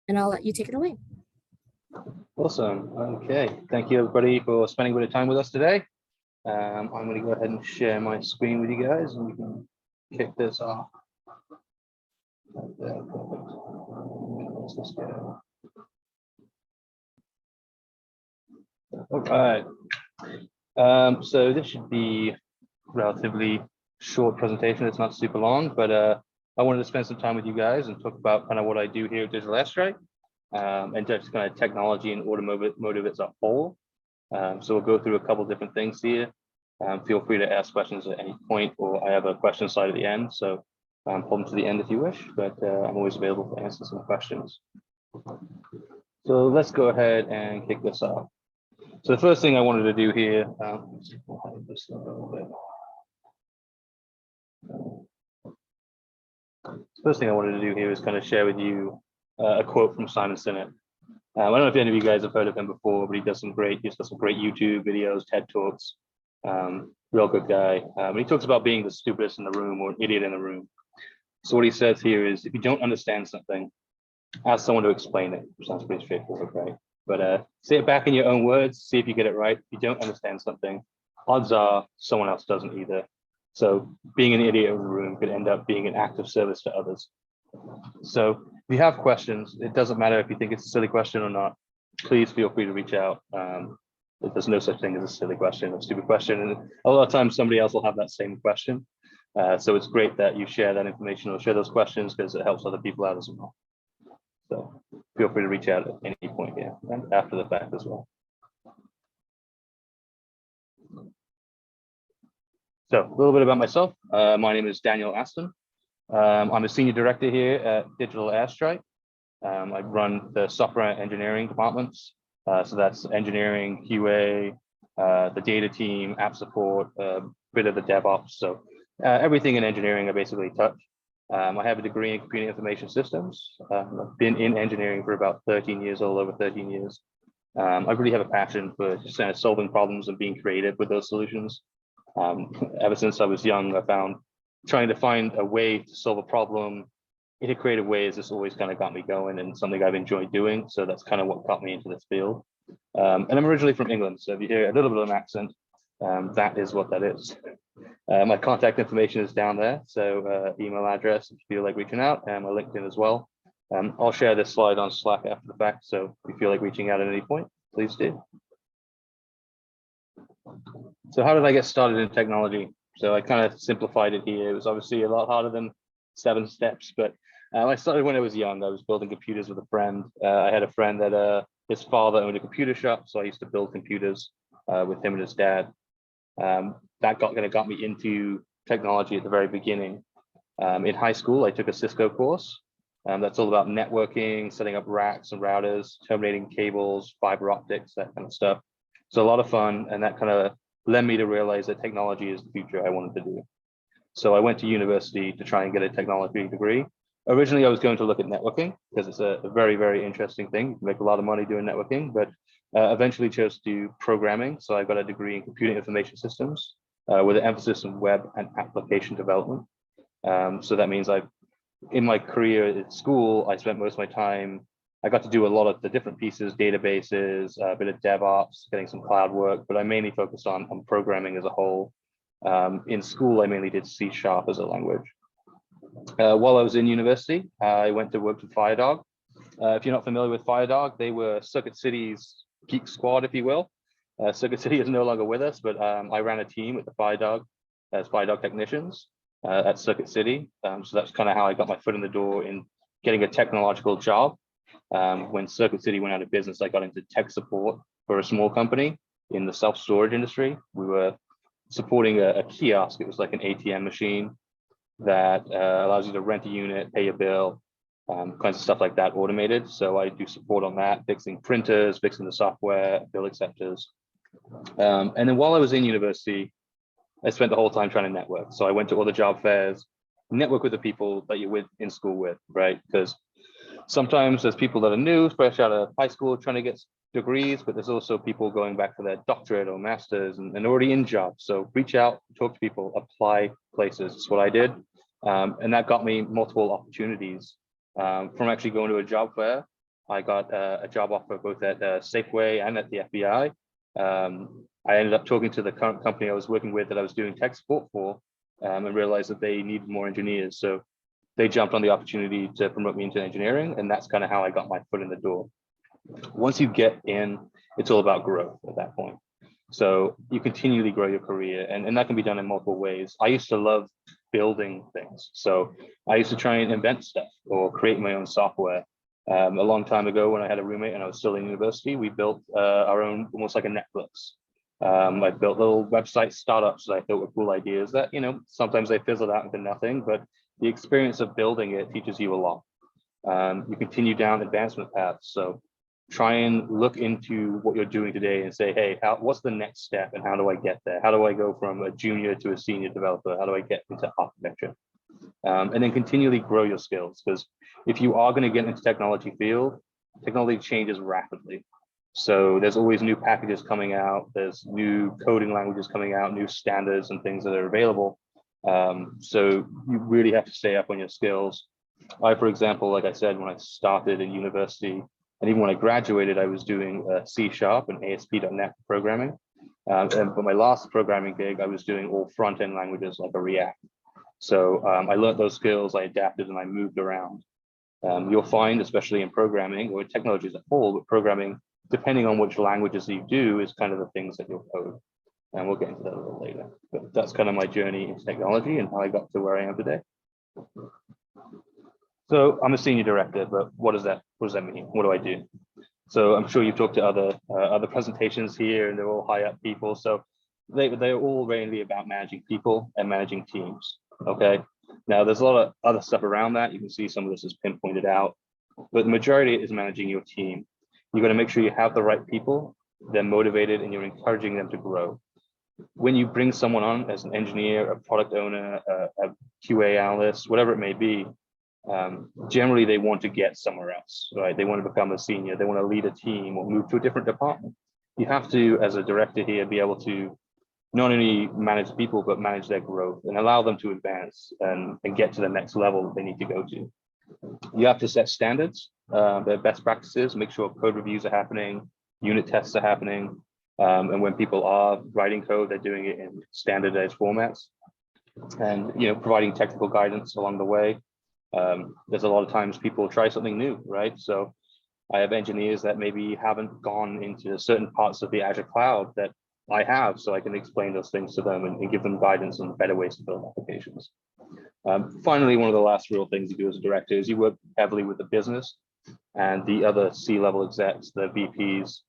and I'll let you take it away. Awesome. Okay. Thank you, everybody, for spending a bit of time with us today. I'm going to go ahead and share my screen with you guys, and we can kick this off. There, perfect. Let's just go. All right. So this should be relatively short presentation. It's not super long, but I wanted to spend some time with you guys and talk about kind of what I do here at Digital Airstrike, and just kind of technology and automotive as a whole. So we'll go through a couple different things here. Feel free to ask questions at any point, or I have a question slide at the end. So hold them to the end if you wish, but I'm always available to answer some questions. So let's go ahead and kick this off. So the first thing I wanted to do here, is kind of share with you a quote from Simon Sinek. I don't know if any of you guys have heard of him before, but he's got some great YouTube videos, TED Talks. Real good guy. He talks about being the stupidest in the room or an idiot in the room. So what he says here is, if you don't understand something, ask someone to explain it. Which sounds pretty straightforward, right? But say it back in your own words, see if you get it right. If you don't understand something, odds are someone else doesn't either. So being an idiot in the room could end up being an act of service to others. So if you have questions, it doesn't matter if you think it's a silly question or not, please feel free to reach out. There's no such thing as a silly question, a stupid question. And a lot of times somebody else will have that same question. So it's great that you share that information or share those questions, because it helps other people out as well. So feel free to reach out at any point here and after the fact as well. So a little bit about myself. My name is Daniel Aston. I'm a senior director here at Digital Airstrike. I run the software engineering departments. So that's engineering, QA, the data team, app support, a bit of the DevOps. So everything in engineering I basically touch. I have a degree in computer information systems. I've been in engineering for about 13 years, a little over 13 years. I really have a passion for just kind of solving problems and being creative with those solutions. Ever since I was young, I found trying to find a way to solve a problem in a creative way has just always kind of got me going, and something I've enjoyed doing. So that's kind of what got me into this field. And I'm originally from England, so if you hear a little bit of an accent, that is what that is. My contact information is down there, so email address if you feel like reaching out, and my LinkedIn as well. I'll share this slide on Slack after the fact, so if you feel like reaching out at any point, please do. So how did I get started in technology? So I kind of simplified it here. It was obviously a lot harder than 7 steps, but I started when I was young. I was building computers with a friend. I had a friend that his father owned a computer shop, so I used to build computers with him and his dad. That got me into technology at the very beginning. In high school, I took a Cisco course. That's all about networking, setting up racks and routers, terminating cables, fiber optics, that kind of stuff. So a lot of fun, and that kind of led me to realize that technology is the future I wanted to do. So I went to university to try and get a technology degree. Originally, I was going to look at networking because it's a very, very interesting thing. You can make a lot of money doing networking, but eventually chose to do programming. So I got a degree in computer information systems with an emphasis on web and application development. So that means in my career at school, I spent most of my time, I got to do a lot of the different pieces, databases, a bit of DevOps, getting some cloud work, but I mainly focused on programming as a whole. In school, I mainly did C# as a language. While I was in university, I went to work with FireDog. If you're not familiar with FireDog, they were Circuit City's geek squad, if you will. Circuit City is no longer with us, but I ran a team with the FireDog as FireDog technicians at Circuit City. So that's kind of how I got my foot in the door in getting a technological job. When Circuit City went out of business, I got into tech support for a small company in the self-storage industry. We were supporting a kiosk. It was like an ATM machine that allows you to rent a unit, pay a bill, kinds of stuff like that, automated. So I do support on that, fixing printers, fixing the software, bill acceptors. And then while I was in university, I spent the whole time trying to network. So I went to all the job fairs, network with the people that you're in school with, right? Because sometimes there's people that are new, fresh out of high school, trying to get degrees, but there's also people going back for their doctorate or masters and already in jobs. So reach out, talk to people, apply places. That's what I did. And that got me multiple opportunities from actually going to a job fair I got a job offer both at Safeway and at the FBI. I ended up talking to the current company I was working with that I was doing tech support for, and realized that they needed more engineers. So they jumped on the opportunity to promote me into engineering, and that's kind of how I got my foot in the door. Once you get in, it's all about growth at that point. So you continually grow your career, and that can be done in multiple ways. I used to love building things. So I used to try and invent stuff or create my own software. A long time ago, when I had a roommate and I was still in university, we built our own, almost like a Netflix. I built little website startups that I thought were cool ideas that, sometimes they fizzled out into nothing, but the experience of building it teaches you a lot. You continue down advancement paths. So try and look into what you're doing today and say, hey, what's the next step and how do I get there? How do I go from a junior to a senior developer? How do I get into architecture? And then continually grow your skills, because if you are going to get into technology field, technology changes rapidly. So there's always new packages coming out, there's new coding languages coming out, new standards and things that are available. So you really have to stay up on your skills. For example, like I said, when I started in university, and even when I graduated, I was doing C# and ASP.NET programming. And for my last programming gig, I was doing all front-end languages like a React. So I learned those skills, I adapted, and I moved around. You'll find, especially in programming or technology as a whole, but programming, depending on which languages you do, is kind of the things that you'll code. And we'll get into that a little later. But that's kind of my journey into technology and how I got to where I am today. So I'm a senior director, but what does that mean? What do I do? So I'm sure you've talked to other presentations here, and they're all high up people. So they're all mainly about managing people and managing teams. Okay. Now there's a lot of other stuff around that. You can see some of this is pinpointed out, but the majority is managing your team. You got to make sure you have the right people, they're motivated, and you're encouraging them to grow. When you bring someone on as an engineer, a product owner, a QA analyst, whatever it may be, generally they want to get somewhere else, right? They want to become a senior, they want to lead a team or move to a different department. You have to, as a director here, be able to not only manage people, but manage their growth and allow them to advance and get to the next level that they need to go to. You have to set standards, their best practices, make sure code reviews are happening, unit tests are happening, and when people are writing code, they're doing it in standardized formats, and providing technical guidance along the way. There's a lot of times people try something new, right? So I have engineers that maybe haven't gone into certain parts of the Azure cloud that I have, so I can explain those things to them and give them guidance on better ways to build applications. Finally, one of the last real things you do as a director is you work heavily with the business and the other C-level execs, the VPs.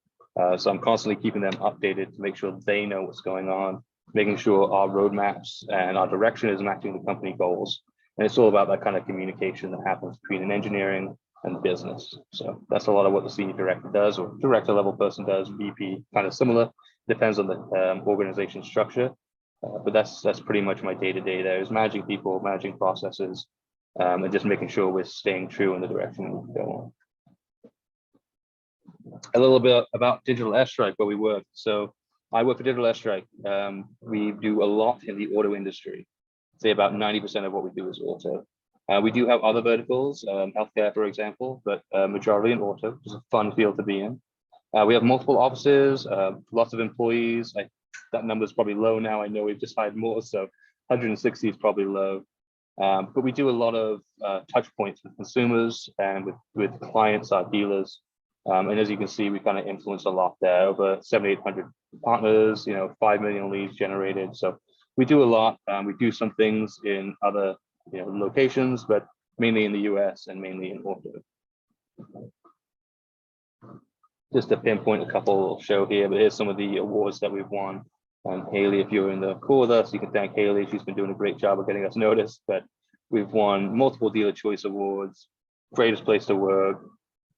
So I'm constantly keeping them updated to make sure they know what's going on, making sure our roadmaps and our direction is matching the company goals. And it's all about that kind of communication that happens between an engineering and the business. So that's a lot of what the senior director does, or director level person does. VP, kind of similar, depends on the organization structure. But that's pretty much my day-to-day there, is managing people, managing processes, and just making sure we're staying true in the direction we need to go on. A little bit about Digital Airstrike, where we work. So I work for Digital Airstrike. We do a lot in the auto industry. Say about 90% of what we do is auto. We do have other verticals, healthcare, for example, but majority in auto, which is a fun field to be in. We have multiple offices, lots of employees. That number is probably low now. I know we've just hired more, so 160 is probably low. But we do a lot of touch points with consumers and with clients, our dealers. And as you can see, we kind of influence a lot there. Over 7,800 partners, 5 million leads generated. So we do a lot. We do some things in other locations, but mainly in the US and mainly in auto. Just to pinpoint a couple I'll show here, but here's some of the awards that we've won. Haley, if you're in the call with us, you can thank Haley. She's been doing a great job of getting us noticed, but we've won multiple Dealer Choice Awards, Greatest Place to Work,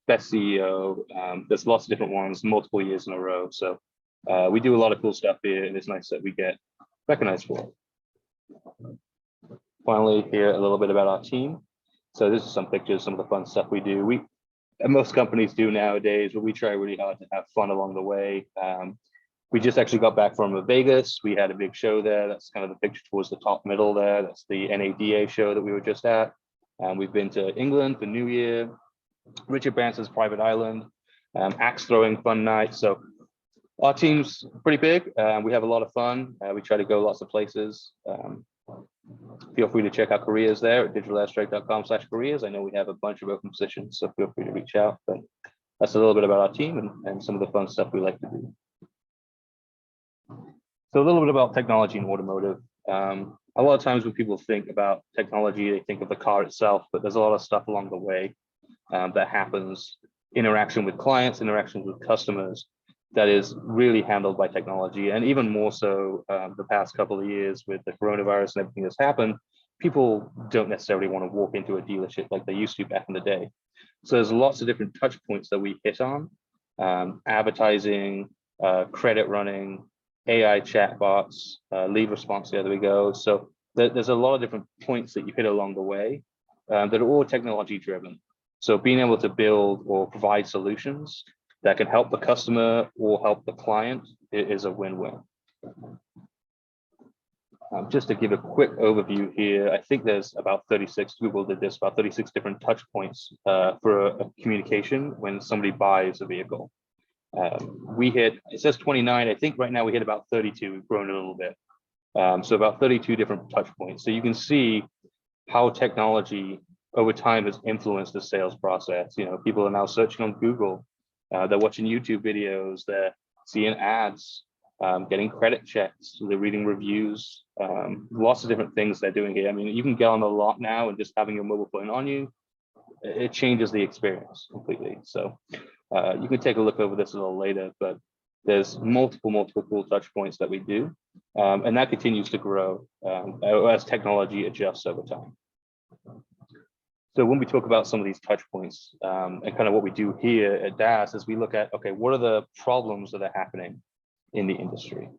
Best CEO. There's lots of different ones, multiple years in a row. So we do a lot of cool stuff here, and it's nice that we get recognized for it. Finally, here a little bit about our team. So this is some pictures, some of the fun stuff we do. Most companies do nowadays, but we try really hard to have fun along the way. We just actually got back from Vegas. We had a big show there. That's kind of the picture towards the top middle there. That's the NADA show that we were just at. We've been to England for New Year. Richard Branson's Private Island, axe throwing fun night. So our team's pretty big. We have a lot of fun. We try to go lots of places. Feel free to check out careers there at digitalairstrike.com/careers. I know we have a bunch of open positions, so feel free to reach out. But that's a little bit about our team and some of the fun stuff we like to do. So a little bit about technology in automotive. A lot of times when people think about technology, they think of the car itself, but there's a lot of stuff along the way that happens, interaction with clients, interactions with customers, that is really handled by technology. And even more so the past couple of years with the coronavirus and everything that's happened, people don't necessarily want to walk into a dealership like they used to back in the day. So there's lots of different touch points that we hit on, advertising, credit running, AI chatbots, lead response, there we go. So there's a lot of different points that you hit along the way that are all technology driven. So being able to build or provide solutions that can help the customer or help the client is a win-win. Just to give a quick overview here, I think there's about 36, Google did this, about 36 different touch points for a communication when somebody buys a vehicle. We hit, it says 29, I think right now we hit about 32, we've grown a little bit. So about 32 different touch points. So you can see how technology over time has influenced the sales process. You know, people are now searching on Google, they're watching YouTube videos, they're seeing ads, getting credit checks, they're reading reviews, lots of different things they're doing here. I mean, you can get on the lot now and just having your mobile phone on you, it changes the experience completely. So you can take a look over this a little later, but there's multiple cool touch points that we do, and that continues to grow as technology adjusts over time. So when we talk about some of these touch points and kind of what we do here at DAS is we look at, okay, what are the problems that are happening in the industry?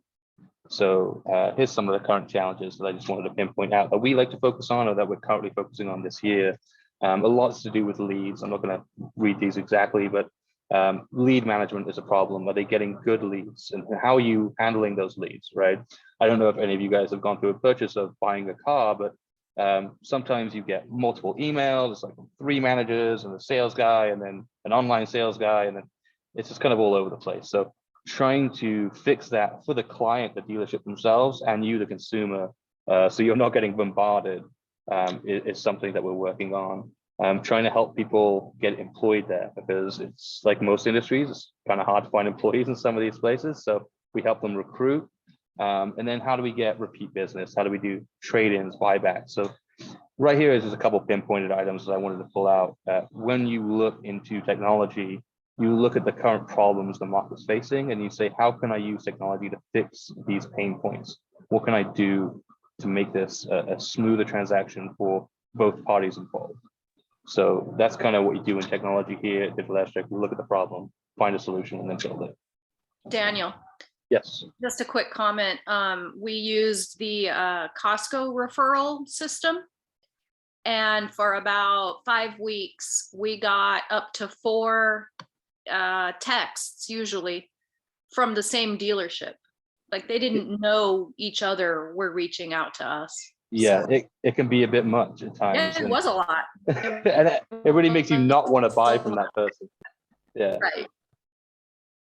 So here's some of the current challenges that I just wanted to pinpoint out that we like to focus on or that we're currently focusing on this year. A lot to do with leads. I'm not going to read these exactly, but lead management is a problem. Are they getting good leads? And how are you handling those leads, right? I don't know if any of you guys have gone through a purchase of buying a car, but sometimes you get multiple emails. It's like 3 managers and a sales guy and then an online sales guy, and then it's just kind of all over the place. So trying to fix that for the client, the dealership themselves, and you, the consumer, so you're not getting bombarded is something that we're working on. Trying to help people get employed there, because it's like most industries, it's kind of hard to find employees in some of these places. So we help them recruit. And then how do we get repeat business? How do we do trade-ins, buybacks? So right here is just a couple pinpointed items that I wanted to pull out. When you look into technology, you look at the current problems the market's facing and you say, how can I use technology to fix these pain points? What can I do to make this a smoother transaction for both parties involved? So that's kind of what you do in technology here at Digital Airstrike. We look at the problem, find a solution, and then build it. Daniel. Yes. Just a quick comment. We used the Costco referral system. And for about 5 weeks, we got up to 4 texts usually from the same dealership. Like they didn't know each other were reaching out to us. Yeah, so it can be a bit much at times. It was a lot. And it really makes you not want to buy from that person. Yeah. Right.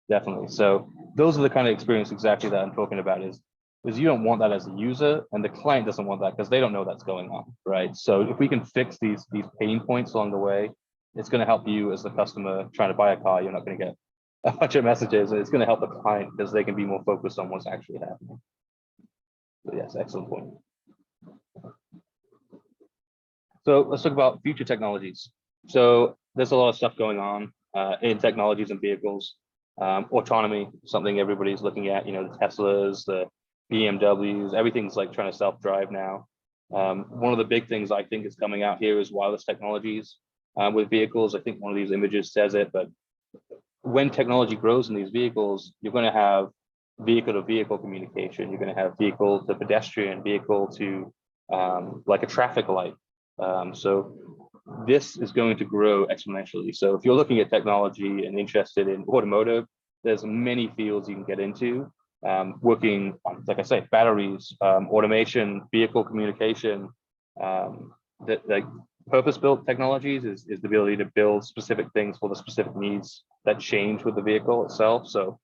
Definitely. So those are the kind of experience exactly that I'm talking about is you don't want that as a user, and the client doesn't want that because they don't know that's going on, right? So if we can fix these pain points along the way, it's going to help you as the customer trying to buy a car. You're not going to get a bunch of messages, and it's going to help the client because they can be more focused on what's actually happening. So yes, excellent point. So let's talk about future technologies. So there's a lot of stuff going on in technologies and vehicles. Autonomy, something everybody's looking at, you know, the Teslas, the BMWs, everything's like trying to self-drive now. One of the big things I think is coming out here is wireless technologies with vehicles. I think one of these images says it, but when technology grows in these vehicles, you're going to have vehicle-to-vehicle communication. You're going to have vehicle to pedestrian, vehicle to like a traffic light. So this is going to grow exponentially. So if you're looking at technology and interested in automotive, there's many fields you can get into, working on, like I say, batteries, automation, vehicle communication. That like purpose-built technologies is the ability to build specific things for the specific needs that change with the vehicle itself. So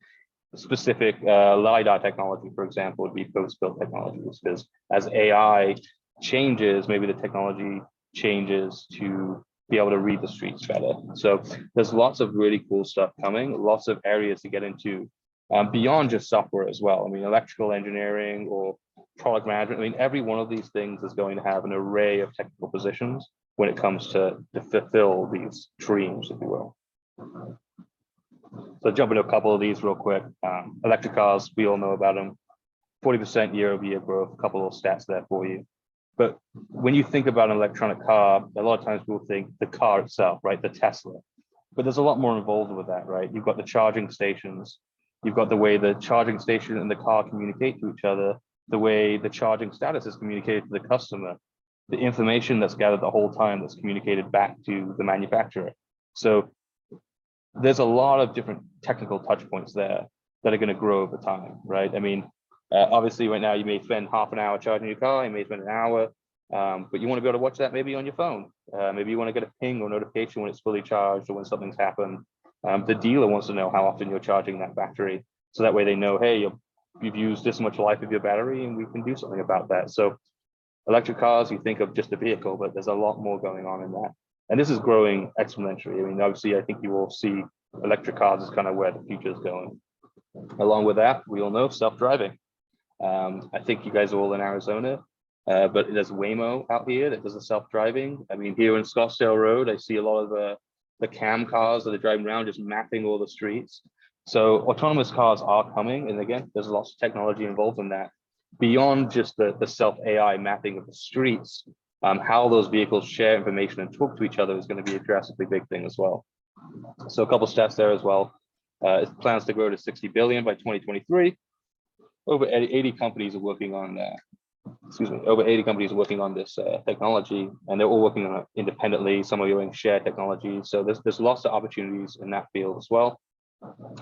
specific LiDAR technology, for example, would be purpose-built technologies, because as AI changes, maybe the technology changes to be able to read the streets better. So there's lots of really cool stuff coming, lots of areas to get into beyond just software as well. I mean, electrical engineering or product management. I mean, every one of these things is going to have an array of technical positions when it comes to fulfill these dreams, if you will. So jump into a couple of these real quick. Electric cars, we all know about them. 40% year-over-year growth, a couple of stats there for you. But when you think about an electronic car, a lot of times people think the car itself, right? The Tesla. But there's a lot more involved with that, right? You've got the charging stations. You've got the way the charging station and the car communicate to each other, the way the charging status is communicated to the customer, the information that's gathered the whole time that's communicated back to the manufacturer. So there's a lot of different technical touch points there that are going to grow over time, right? I mean, obviously right now you may spend half an hour charging your car, you may spend an hour, but you want to be able to watch that maybe on your phone. Maybe you want to get a ping or notification when it's fully charged or when something's happened. The dealer wants to know how often you're charging that battery. So that way they know, hey, you've used this much life of your battery and we can do something about that. So electric cars, you think of just a vehicle, but there's a lot more going on in that. And this is growing exponentially. I mean, obviously, I think you will see electric cars is kind of where the future is going. Along with that, we all know self-driving. I think you guys are all in Arizona, but there's Waymo out here that does the self-driving. I mean, here in Scottsdale Road, I see a lot of the cam cars that are driving around, just mapping all the streets. So autonomous cars are coming. And again, there's lots of technology involved in that. Beyond just the self-AI mapping of the streets, how those vehicles share information and talk to each other is going to be a drastically big thing as well. So a couple stats there as well. It plans to grow to 60 billion by 2023. Over 80 companies are working on over 80 companies are working on this technology, and they're all working on it independently. Some are doing shared technology. So there's lots of opportunities in that field as well.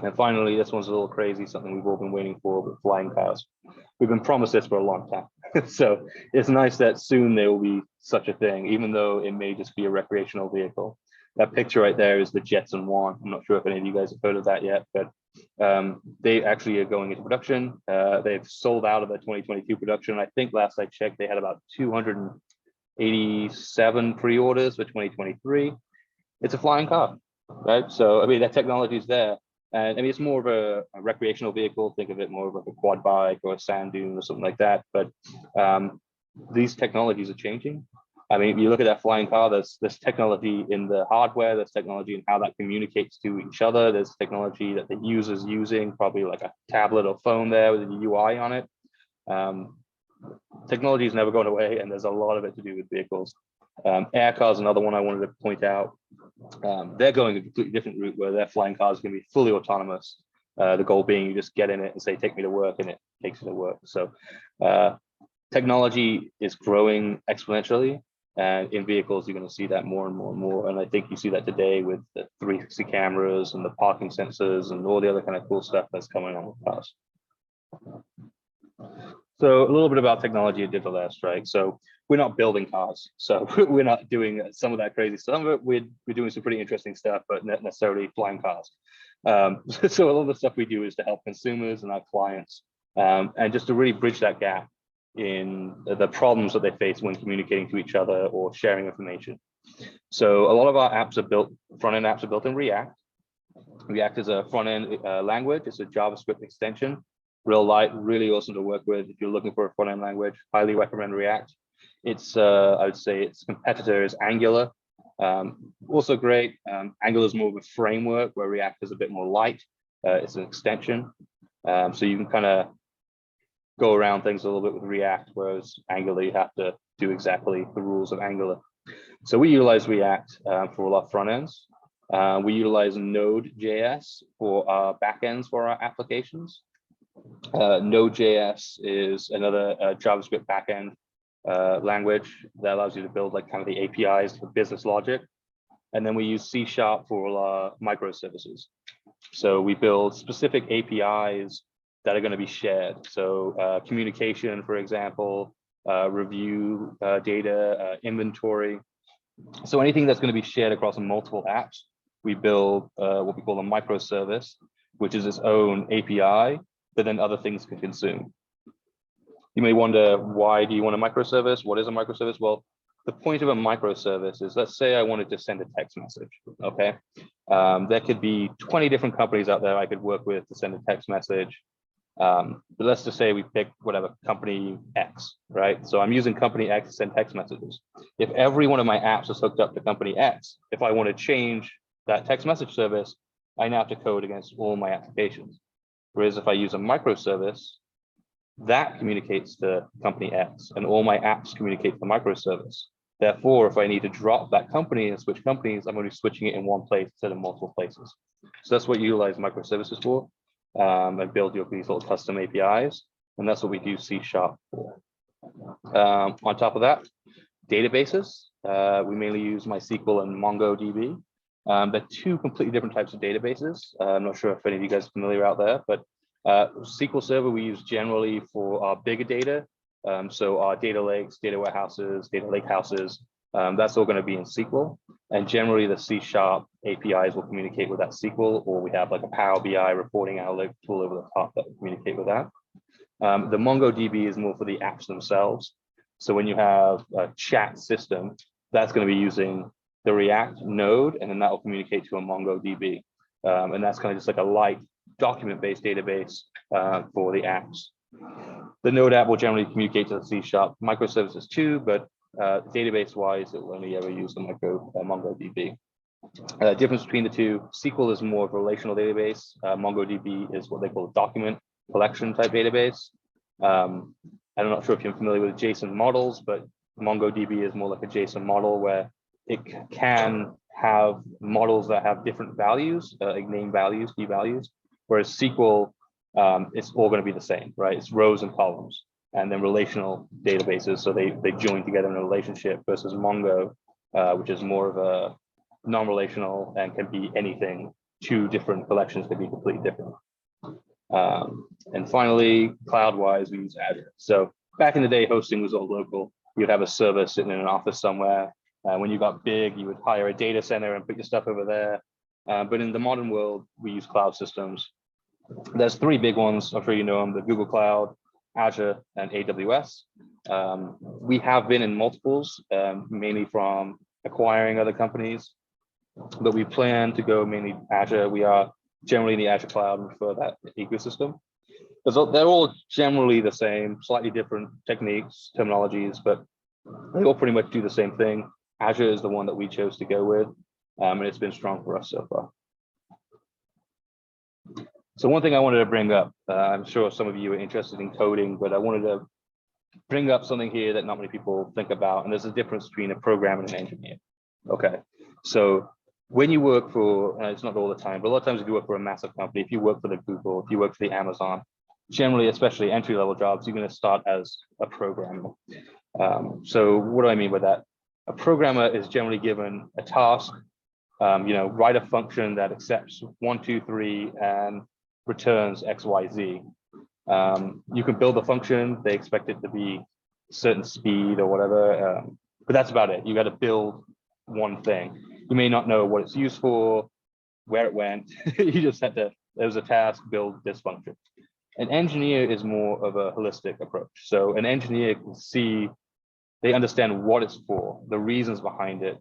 And finally, this one's a little crazy, something we've all been waiting for, with flying cars. We've been promised this for a long time. So it's nice that soon there will be such a thing, even though it may just be a recreational vehicle. That picture right there is the Jetson 1. I'm not sure if any of you guys have heard of that yet, but they actually are going into production. They've sold out of their 2022 production. I think last I checked, they had about 287 pre-orders for 2023. It's a flying car, right? So, I mean, that technology is there. And I mean, it's more of a recreational vehicle. Think of it more of like a quad bike or a sand dune or something like that. But these technologies are changing. I mean, if you look at that flying car, there's technology in the hardware, there's technology in how that communicates to each other. There's technology that the user's using, probably like a tablet or phone there with a UI on it. Technology is never going away, and there's a lot of it to do with vehicles. Air cars, another one I wanted to point out. They're going a completely different route where their flying cars are going to be fully autonomous. The goal being you just get in it and say, take me to work, and it takes you to work. So technology is growing exponentially. And in vehicles, you're going to see that more and more and more. And I think you see that today with the 360 cameras and the parking sensors and all the other kind of cool stuff that's coming on with cars. So a little bit about technology at Digital S, right? So we're not building cars. So we're not doing some of that crazy stuff. Some of it, we're doing some pretty interesting stuff, but not necessarily flying cars. So a lot of the stuff we do is to help consumers and our clients, and just to really bridge that gap in the problems that they face when communicating to each other or sharing information. So a lot of our apps are built, front-end apps are built in React. React is a front-end language. It's a JavaScript extension. Real light, really awesome to work with. If you're looking for a front-end language, highly recommend React. It's, I would say its competitor is Angular. Also great. Angular is more of a framework where React is a bit more light. It's an extension. So you can kind of go around things a little bit with React, whereas Angular, you have to do exactly the rules of Angular. So we utilize React for all our front ends. We utilize Node.js for our backends for our applications. Node.js is another JavaScript backend language that allows you to build like kind of the APIs for business logic. And then we use C# for all our microservices. So we build specific APIs that are going to be shared. So communication, for example, review data, inventory. So anything that's going to be shared across multiple apps, we build what we call a microservice, which is its own API, but then other things can consume. You may wonder, why do you want a microservice? What is a microservice? Well, the point of a microservice is, let's say I wanted to send a text message, okay? There could be 20 different companies out there I could work with to send a text message. But let's just say we pick whatever, company X, right? So I'm using company X to send text messages. If every one of my apps is hooked up to company X, if I want to change that text message service, I now have to code against all my applications. Whereas if I use a microservice, that communicates to company X and all my apps communicate to the microservice. Therefore, if I need to drop that company and switch companies, I'm only switching it in one place instead of multiple places. So that's what you utilize microservices for, and build these little custom APIs. And that's what we do C# for. On top of that, databases. We mainly use MySQL and MongoDB. They're two completely different types of databases. I'm not sure if any of you guys are familiar out there, but SQL Server we use generally for our bigger data. So our data lakes, data warehouses, data lake houses, that's all going to be in SQL. And generally the C# APIs will communicate with that SQL, or we have like a Power BI reporting analytics tool over the top that will communicate with that. The MongoDB is more for the apps themselves. So when you have a chat system, that's going to be using the React node, and then that will communicate to a MongoDB. And that's kind of just like a light document-based database for the apps. The Node app will generally communicate to the C# microservices too, but database-wise, it will only ever use the MongoDB. Difference between the two: SQL is more of a relational database. MongoDB is what they call a document collection type database. I'm not sure if you're familiar with JSON models, but MongoDB is more like a JSON model where it can have models that have different values, like name values, key values, whereas SQL, it's all going to be the same, right? It's rows and columns, and then relational databases, so they join together in a relationship, versus Mongo, which is more of a non-relational and can be anything. Two different collections could be completely different. And finally, cloud-wise, we use Azure. So back in the day, hosting was all local. You'd have a server sitting in an office somewhere. When you got big, you would hire a data center and put your stuff over there. But in the modern world, we use cloud systems. There's three big ones. I'm sure you know them: the Google Cloud, Azure, and AWS. We have been in multiples, mainly from acquiring other companies, but we plan to go mainly Azure. We are generally in the Azure cloud for that ecosystem. They're all generally the same, slightly different techniques, terminologies, but they all pretty much do the same thing. Azure is the one that we chose to go with, and it's been strong for us so far. So one thing I wanted to bring up, I'm sure some of you are interested in coding, but I wanted to bring up something here that not many people think about, and there's a difference between a programmer and an engineer. Okay, so when you work for, and it's not all the time, but a lot of times if you work for a massive company, if you work for the Google, if you work for the Amazon, generally, especially entry-level jobs, you're going to start as a programmer. So what do I mean by that? A programmer is generally given a task, write a function that accepts 1, 2, 3 and returns X, Y, Z. You can build a function, they expect it to be certain speed or whatever, but that's about it. You got to build one thing. You may not know what it's used for, where it went. You just had to, there's a task, build this function. An engineer is more of a holistic approach. So an engineer can see, they understand what it's for, the reasons behind it.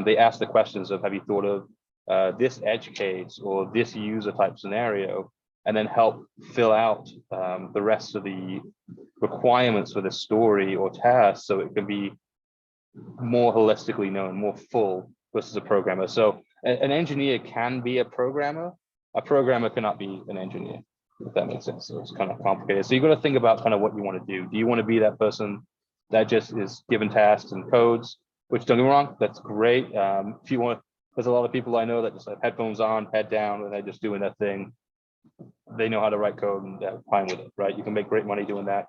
They ask the questions of, have you thought of this edge case or this user type scenario, and then help fill out the rest of the requirements for the story or task so it can be more holistically known, more full, versus a programmer. So an engineer can be a programmer cannot be an engineer, if that makes sense. So it's kind of complicated. So you got to think about kind of what you want to do. Do you want to be that person that just is given tasks and codes, which, don't get me wrong, that's great. If you want, there's a lot of people I know that just have headphones on, head down, and they're just doing that thing. They know how to write code and they're fine with it, right? You can make great money doing that.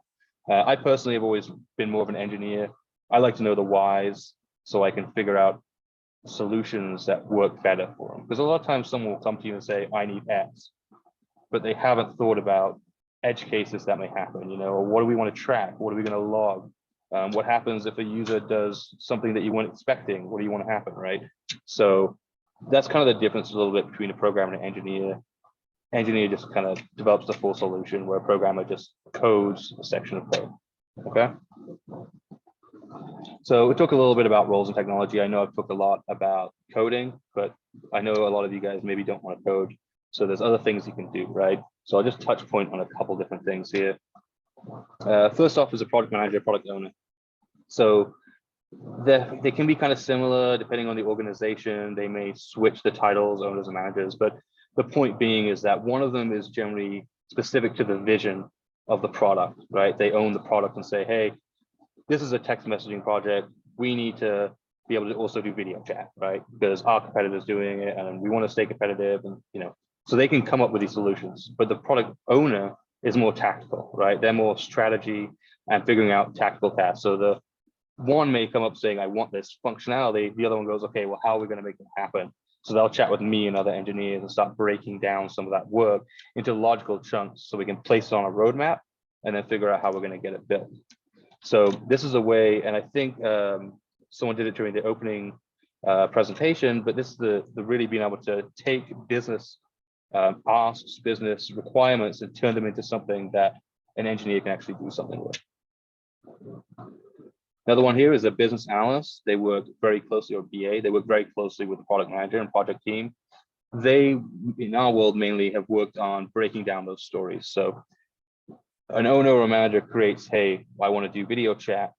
I personally have always been more of an engineer. I like to know the whys so I can figure out solutions that work better for them. Because a lot of times someone will come to you and say, I need X, but they haven't thought about edge cases that may happen, or what do we want to track? What are we going to log? What happens if a user does something that you weren't expecting? What do you want to happen, right? So that's kind of the difference a little bit between a programmer and an engineer. Engineer just kind of develops the full solution, where a programmer just codes a section of code. Okay. So we talked a little bit about roles in technology. I know I've talked a lot about coding, but I know a lot of you guys maybe don't want to code. So there's other things you can do, right? So I'll just touch point on a couple different things here. First off is a product manager, product owner. So they can be kind of similar depending on the organization. They may switch the titles, owners and managers, but the point being is that one of them is generally specific to the vision of the product, right? They own the product and say, hey, this is a text messaging project. We need to be able to also do video chat, right? Because our competitor's doing it and we want to stay competitive, and so they can come up with these solutions. But the product owner is more tactical, right? They're more strategy and figuring out tactical tasks. So the one may come up saying, I want this functionality. The other one goes, okay, well, how are we going to make it happen? So they'll chat with me and other engineers and start breaking down some of that work into logical chunks so we can place it on a roadmap and then figure out how we're going to get it built. So this is a way, and I think someone did it during the opening presentation, but this is the really being able to take business asks, business requirements, and turn them into something that an engineer can actually do something with. Another one here is a business analyst. They work very closely, or BA, they work very closely with the product manager and project team. They, in our world, mainly have worked on breaking down those stories. So an owner or a manager creates, hey, I want to do video chat.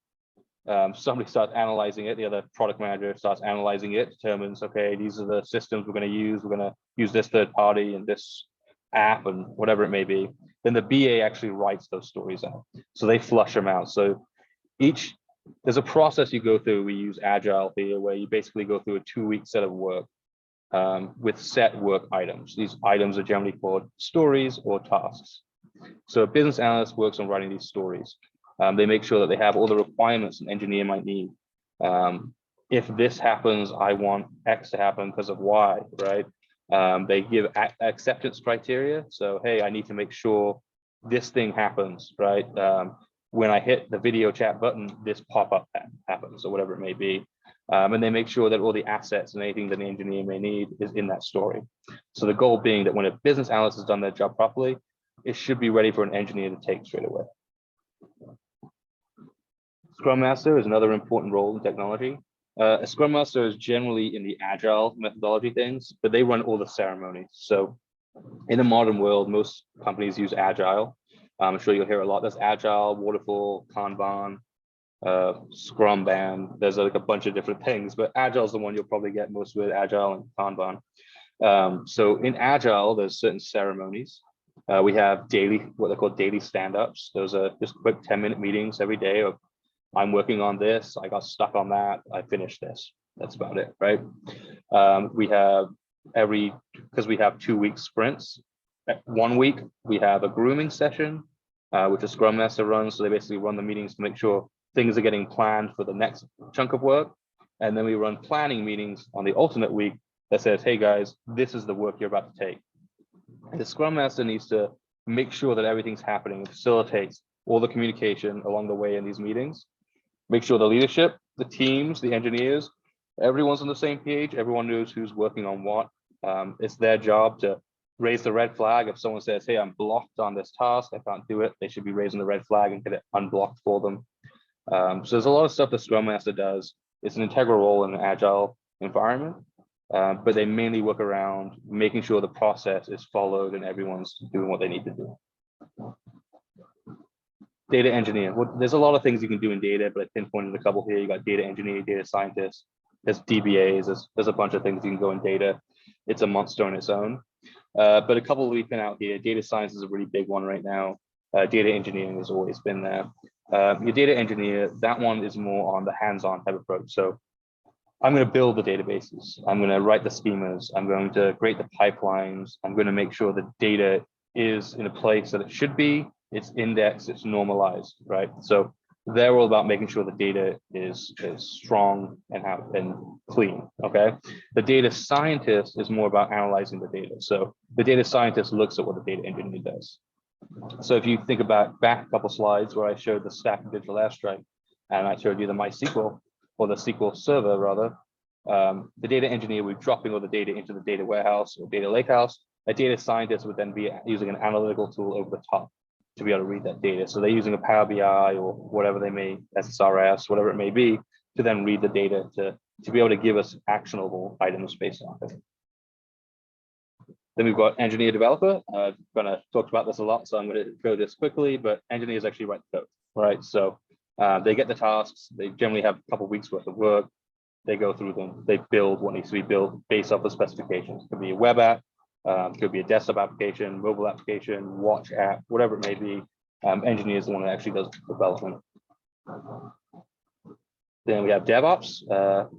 Somebody starts analyzing it. The other product manager starts analyzing it, determines, okay, these are the systems we're going to use. We're going to use this third party and this app and whatever it may be. Then the BA actually writes those stories out. So they flush them out. So there's a process you go through. We use Agile here, where you basically go through a 2-week set of work with set work items. These items are generally called stories or tasks. So a business analyst works on writing these stories. They make sure that they have all the requirements an engineer might need. If this happens, I want X to happen because of Y, right? They give acceptance criteria. So, hey, I need to make sure this thing happens, right? When I hit the video chat button, this pop-up happens, or whatever it may be. And they make sure that all the assets and anything that the engineer may need is in that story. So the goal being that when a business analyst has done their job properly, it should be ready for an engineer to take straight away. Scrum Master is another important role in technology. A Scrum Master is generally in the Agile methodology things, but they run all the ceremonies. So in the modern world, most companies use Agile. I'm sure you'll hear a lot. There's Agile, Waterfall, Kanban, Scrum Band. There's like a bunch of different things, but Agile is the one you'll probably get most with, Agile and Kanban. So in Agile, there's certain ceremonies. We have what they call daily stand-ups. Those are just quick 10-minute meetings every day of, I'm working on this, I got stuck on that, I finished this. That's about it, right? We have because we have 2-week sprints. 1 week, we have a grooming session, which a Scrum Master runs. So they basically run the meetings to make sure things are getting planned for the next chunk of work. And then we run planning meetings on the alternate week that says, hey guys, this is the work you're about to take. And the Scrum Master needs to make sure that everything's happening and facilitates all the communication along the way in these meetings. Make sure the leadership, the teams, the engineers, everyone's on the same page. Everyone knows who's working on what. It's their job to raise the red flag. If someone says, hey, I'm blocked on this task, I can't do it, they should be raising the red flag and get it unblocked for them. So there's a lot of stuff the Scrum Master does. It's an integral role in an Agile environment, but they mainly work around making sure the process is followed and everyone's doing what they need to do. Data engineer. Well, there's a lot of things you can do in data, but I pinpointed a couple here. You got data engineer, data scientist, there's DBAs, there's a bunch of things you can go in data. It's a monster on its own. But a couple we pin out here. Data science is a really big one right now. Data engineering has always been there. Your data engineer, that one is more on the hands-on type approach. So I'm going to build the databases. I'm going to write the schemas. I'm going to create the pipelines. I'm going to make sure the data is in a place that it should be. It's indexed, it's normalized, right? So they're all about making sure the data is strong and clean, okay? The data scientist is more about analyzing the data. So the data scientist looks at what the data engineer does. So if you think about back a couple slides where I showed the stack of digital airstrike, and I showed you the MySQL, or the SQL server rather, the data engineer would be dropping all the data into the data warehouse or data lakehouse. A data scientist would then be using an analytical tool over the top to be able to read that data. So they're using a Power BI or whatever they may, SSRS, whatever it may be, to then read the data to be able to give us actionable items based on it. Then we've got engineer developer. I've kind of talked about this a lot, so I'm going to go this quickly, but engineers actually write the code, right? So they get the tasks, they generally have a couple of weeks worth of work, they go through them, they build what needs to be built based off the specifications. It could be a web app, could be a desktop application, mobile application, watch app, whatever it may be. Engineer is the one that actually does development. Then we have DevOps.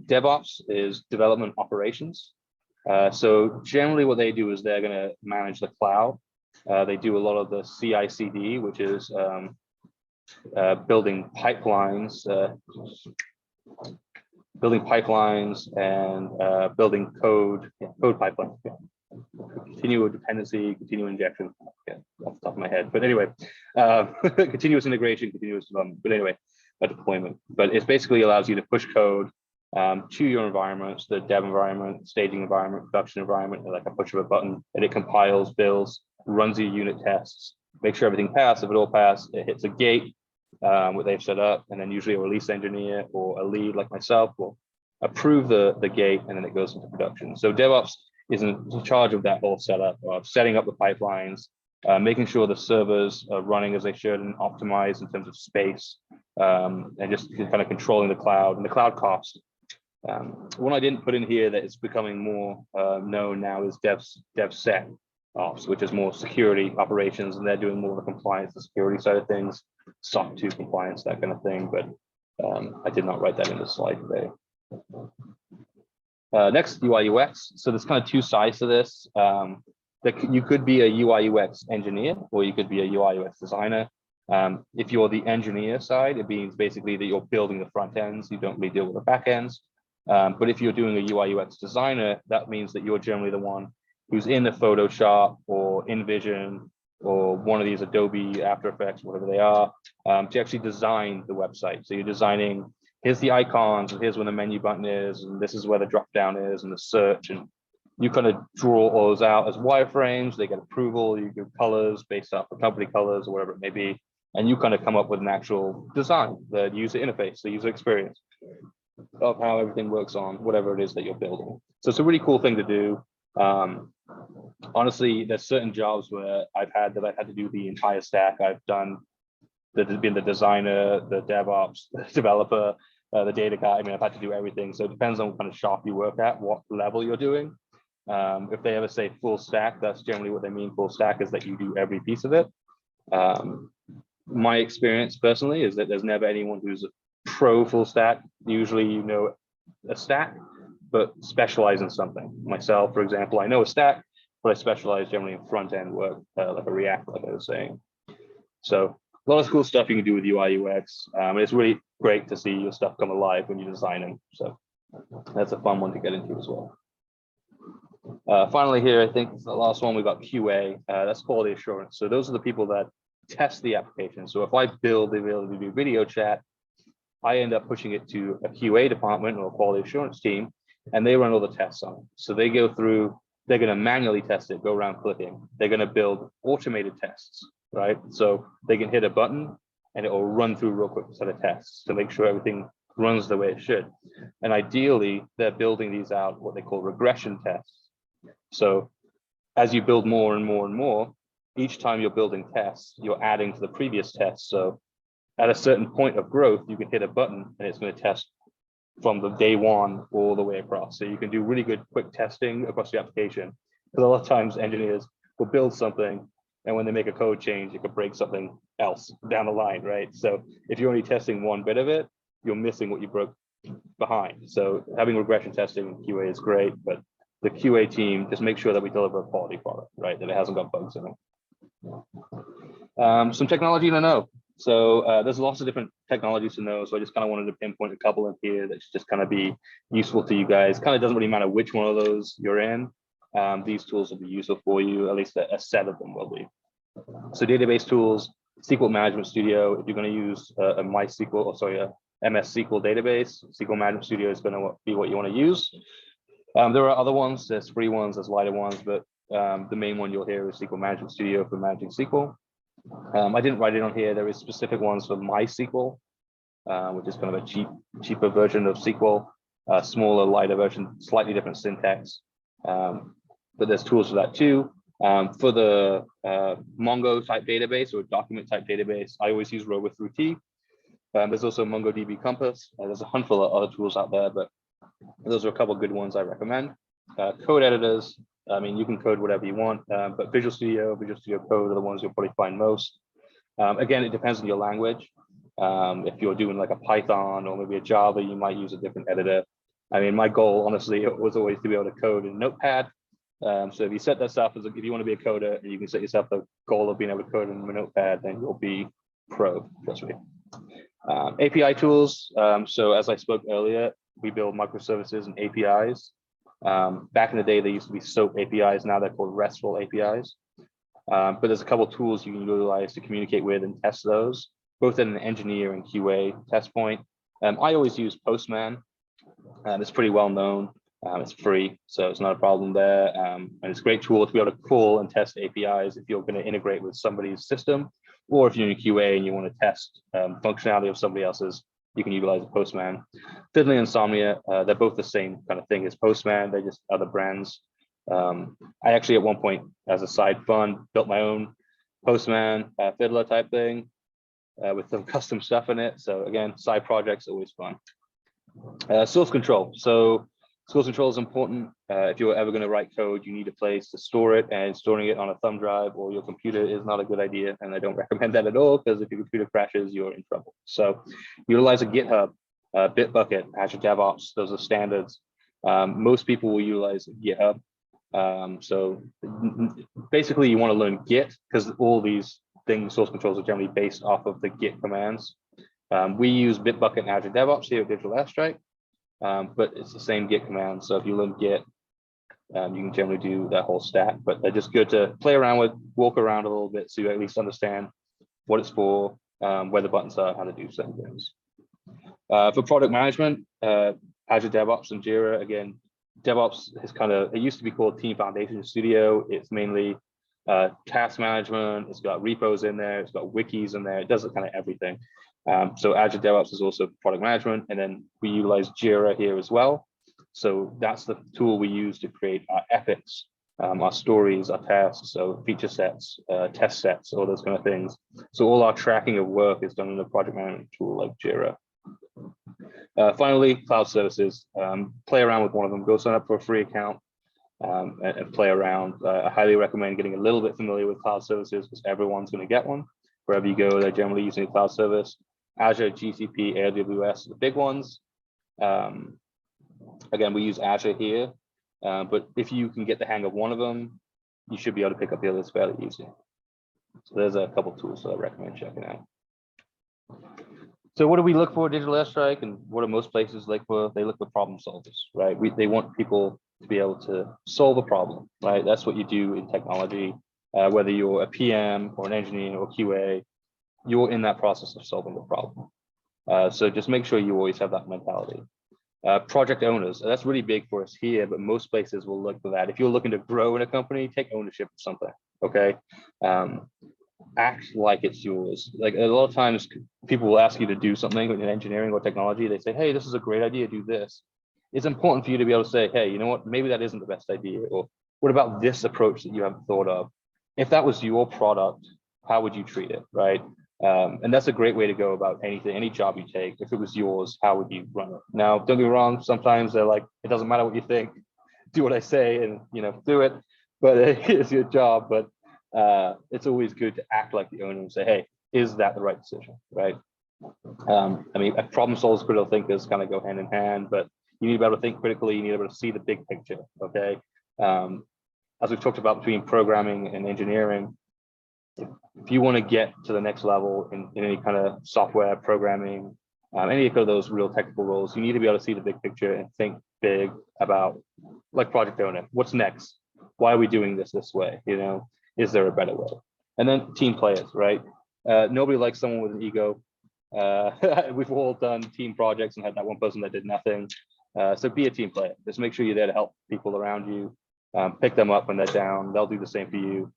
DevOps is development operations. So generally what they do is they're going to manage the cloud. They do a lot of the CI/CD, which is building pipelines, and building code pipelines. Yeah. Continuous dependency, continuous injection, yeah, off the top of my head. But anyway, continuous integration, continuous development. But anyway, a deployment. But it basically allows you to push code to your environments, the dev environment, staging environment, production environment, like a push of a button, and it compiles, builds, runs your unit tests, make sure everything passes. If it all passes, it hits a gate, what they've set up, and then usually a release engineer or a lead like myself will approve the gate, and then it goes into production. So DevOps is in charge of that whole setup of setting up the pipelines, making sure the servers are running as they should and optimized in terms of space, and just kind of controlling the cloud and the cloud cost. One I didn't put in here that is becoming more known now is DevSecOps, which is more security operations, and they're doing more of the compliance, the security side of things, SOC 2 compliance, that kind of thing. But I did not write that in the slide today. Next, UI UX. So there's kind of two sides to this. You could be a UI UX engineer, or you could be a UI UX designer. If you're the engineer side, it means basically that you're building the front ends. You don't really deal with the back ends. But if you're doing a UI UX designer, that means that you're generally the one who's in the Photoshop or InVision or one of these Adobe After Effects, whatever they are, to actually design the website. So you're designing, here's the icons, and here's where the menu button is, and this is where the drop down is, and the search, and you kind of draw all those out as wireframes. They get approval, you give colors based off the company colors or whatever it may be, and you kind of come up with an actual design, the user interface, the user experience of how everything works on whatever it is that you're building. So it's a really cool thing to do. Honestly, there's certain jobs where I've had to do the entire stack. I've done been the designer, the DevOps, the developer, the data guy. I mean, I've had to do everything. So it depends on what kind of shop you work at, what level you're doing. If they ever say full stack, that's generally what they mean. Full stack is that you do every piece of it. My experience personally is that there's never anyone who's a pro full stack. Usually you know a stack, but specialize in something. Myself, for example, I know a stack, but I specialize generally in front end work, like a React, like I was saying. So a lot of cool stuff you can do with UI UX. And it's really great to see your stuff come alive when you're designing. So that's a fun one to get into as well. Finally here, I think the last one, we've got QA. That's quality assurance. So those are the people that test the application. So if I build the ability to do video chat, I end up pushing it to a QA department or a quality assurance team, and they run all the tests on it. So they go through, they're going to manually test it, go around clicking. They're going to build automated tests, right? So they can hit a button and it will run through a real quick set of tests to make sure everything runs the way it should. And ideally, they're building these out, what they call regression tests. So as you build more and more and more, each time you're building tests, you're adding to the previous tests. So at a certain point of growth, you can hit a button and it's going to test from the day one all the way across. So you can do really good quick testing across the application. Because a lot of times engineers will build something, and when they make a code change, it could break something else down the line, right? So if you're only testing one bit of it, you're missing what you broke behind. So having regression testing in QA is great, but the QA team just make sure that we deliver a quality product, right? That it hasn't got bugs in it. Some technology to know. So there's lots of different technologies to know. So I just kind of wanted to pinpoint a couple in here that should just kind of be useful to you guys. Kind of doesn't really matter which one of those you're in. These tools will be useful for you, at least a set of them will be. So database tools, SQL Management Studio, if you're going to use a MySQL, or sorry, MS SQL database. SQL Management Studio is going to be what you want to use. There are other ones, there's free ones, there's lighter ones, but the main one you'll hear is SQL Management Studio for managing SQL. I didn't write it on here. There is specific ones for MySQL, which is kind of a cheaper version of SQL, smaller, lighter version, slightly different syntax. But there's tools for that too. For the Mongo type database or document type database, I always use Robo3T. There's also MongoDB Compass. There's a handful of other tools out there, but those are a couple of good ones I recommend. Code editors, I mean, you can code whatever you want, but Visual Studio Code are the ones you'll probably find most. Again, it depends on your language. If you're doing like a Python or maybe a Java, you might use a different editor. I mean, my goal, honestly, was always to be able to code in Notepad. So if you set that stuff as if you want to be a coder, and you can set yourself the goal of being able to code in a Notepad, then you'll be pro, trust me. API tools. So as I spoke earlier, we build microservices and APIs. Back in the day, they used to be SOAP APIs. Now they're called RESTful APIs. But there's a couple of tools you can utilize to communicate with and test those, both in an engineer and QA test point. I always use Postman. It's pretty well known. It's free, so it's not a problem there. And it's a great tool to be able to call and test APIs if you're going to integrate with somebody's system, or if you're in QA and you want to test functionality of somebody else's, you can utilize a Postman. Fiddly and Insomnia, they're both the same kind of thing as Postman, they're just other brands. I actually at one point, as a side fun, built my own Postman Fiddler type thing with some custom stuff in it. So again, side projects, always fun. Source control. So source control is important. If you're ever going to write code, you need a place to store it, and storing it on a thumb drive or your computer is not a good idea. And I don't recommend that at all, because if your computer crashes, you're in trouble. So utilize a GitHub, Bitbucket, Azure DevOps. Those are standards. Most people will utilize GitHub. So basically you want to learn Git, because all these things, source controls, are generally based off of the Git commands. We use Bitbucket and Azure DevOps here at Digital Airstrike. But it's the same Git command. So if you learn Git, you can generally do that whole stack, but they're just good to play around with, walk around a little bit, so you at least understand what it's for, where the buttons are, how to do certain things. For product management, Azure DevOps and Jira. Again, DevOps is it used to be called Team Foundation Studio. It's mainly task management. It's got repos in there. It's got wikis in there. It does kind of everything. So Azure DevOps is also product management, and then we utilize Jira here as well. So that's the tool we use to create our epics, our stories, our tasks, so feature sets, test sets, all those kind of things. So all our tracking of work is done in a project management tool like Jira. Finally, cloud services. Play around with one of them. Go sign up for a free account and play around. I highly recommend getting a little bit familiar with cloud services, because everyone's going to get one. Wherever you go, they're generally using a cloud service. Azure, GCP, AWS, the big ones. Again, we use Azure here, but if you can get the hang of one of them, you should be able to pick up the others fairly easy. So there's a couple tools that I recommend checking out. So what do we look for at Digital Airstrike, and what do most places look for? They look for problem solvers, right? They want people to be able to solve a problem, right? That's what you do in technology. Whether you're a PM or an engineer or QA, you're in that process of solving the problem. So just make sure you always have that mentality. Project owners, that's really big for us here, but most places will look for that. If you're looking to grow in a company, take ownership of something, okay? Act like it's yours. Like a lot of times people will ask you to do something in engineering or technology. They say, hey, this is a great idea, do this. It's important for you to be able to say, hey, you know what, maybe that isn't the best idea, or what about this approach that you haven't thought of? If that was your product, how would you treat it, right? And that's a great way to go about anything, any job you take. If it was yours, how would you run it? Now, don't get me wrong, sometimes they're like, it doesn't matter what you think, do what I say and, do it, but it's your job. But it's always good to act like the owner and say, hey, is that the right decision, right? I mean, problem solvers, critical thinkers kind of go hand in hand, but you need to be able to think critically, you need to be able to see the big picture, okay? As we've talked about between programming and engineering, if you want to get to the next level in any kind of software programming, any of those real technical roles, you need to be able to see the big picture and think big about, like project owner, what's next? Why are we doing this way? Is there a better way? And then team players, right? Nobody likes someone with an ego. We've all done team projects and had that one person that did nothing. So be a team player. Just make sure you're there to help people around you, pick them up when they're down. They'll do the same for you.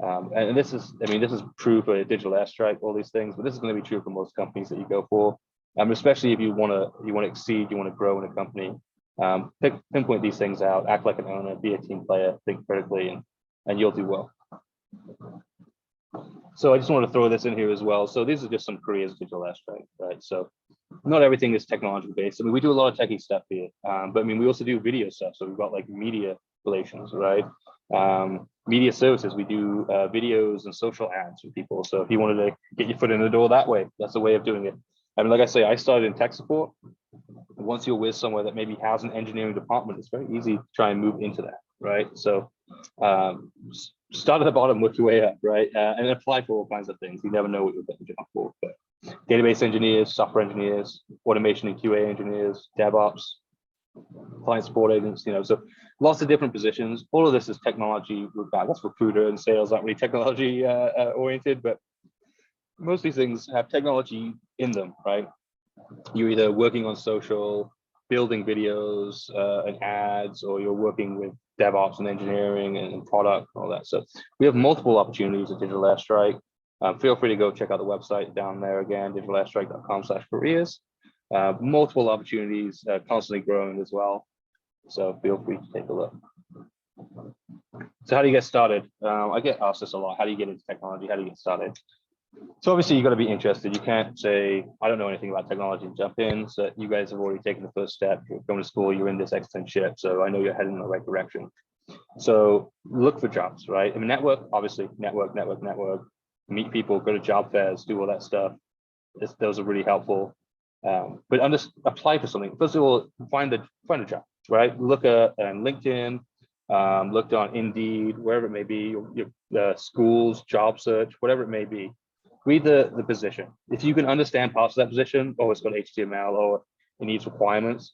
And this is, I mean, this is true for digital airstrike, all these things, but this is going to be true for most companies that you go for. Especially if you want to exceed, you want to grow in a company. Pinpoint these things out, act like an owner, be a team player, think critically, and you'll do well. So I just want to throw this in here as well. So these are just some careers in digital airstrike, right? So not everything is technology based. I mean, we do a lot of techie stuff here, but I mean, we also do video stuff. So we've got like media relations, right? Media services, we do videos and social ads for people. So if you wanted to get your foot in the door that way, that's a way of doing it. I mean, like I say, I started in tech support. Once you're with somewhere that maybe has an engineering department, it's very easy to try and move into that, right? So start at the bottom, work your way up, right? And apply for all kinds of things. You never know what you'll get the job for. But database engineers, software engineers, automation and QA engineers, DevOps, client support agents, you know, so lots of different positions. All of this is technology. That's recruiter and sales aren't really technology oriented, but most of these things have technology in them, right? You're either working on social, building videos and ads, or you're working with DevOps and engineering and product and all that. So we have multiple opportunities at Digital Airstrike. Feel free to go check out the website down there again, digitalairstrike.com/careers. Multiple opportunities, constantly growing as well. So feel free to take a look. So how do you get started? I get asked this a lot. How do you get into technology? How do you get started? So obviously you got to be interested. You can't say, I don't know anything about technology and jump in. So you guys have already taken the first step. You're going to school, you're in this externship. So I know you're heading in the right direction. So look for jobs, right? I mean, obviously network, meet people, go to job fairs, do all that stuff. Those are really helpful. But apply for something. First of all, find a job, right? Look at LinkedIn, look on Indeed, wherever it may be, your schools, job search, whatever it may be. Read the position. If you can understand parts of that position, or it's got HTML or it needs requirements,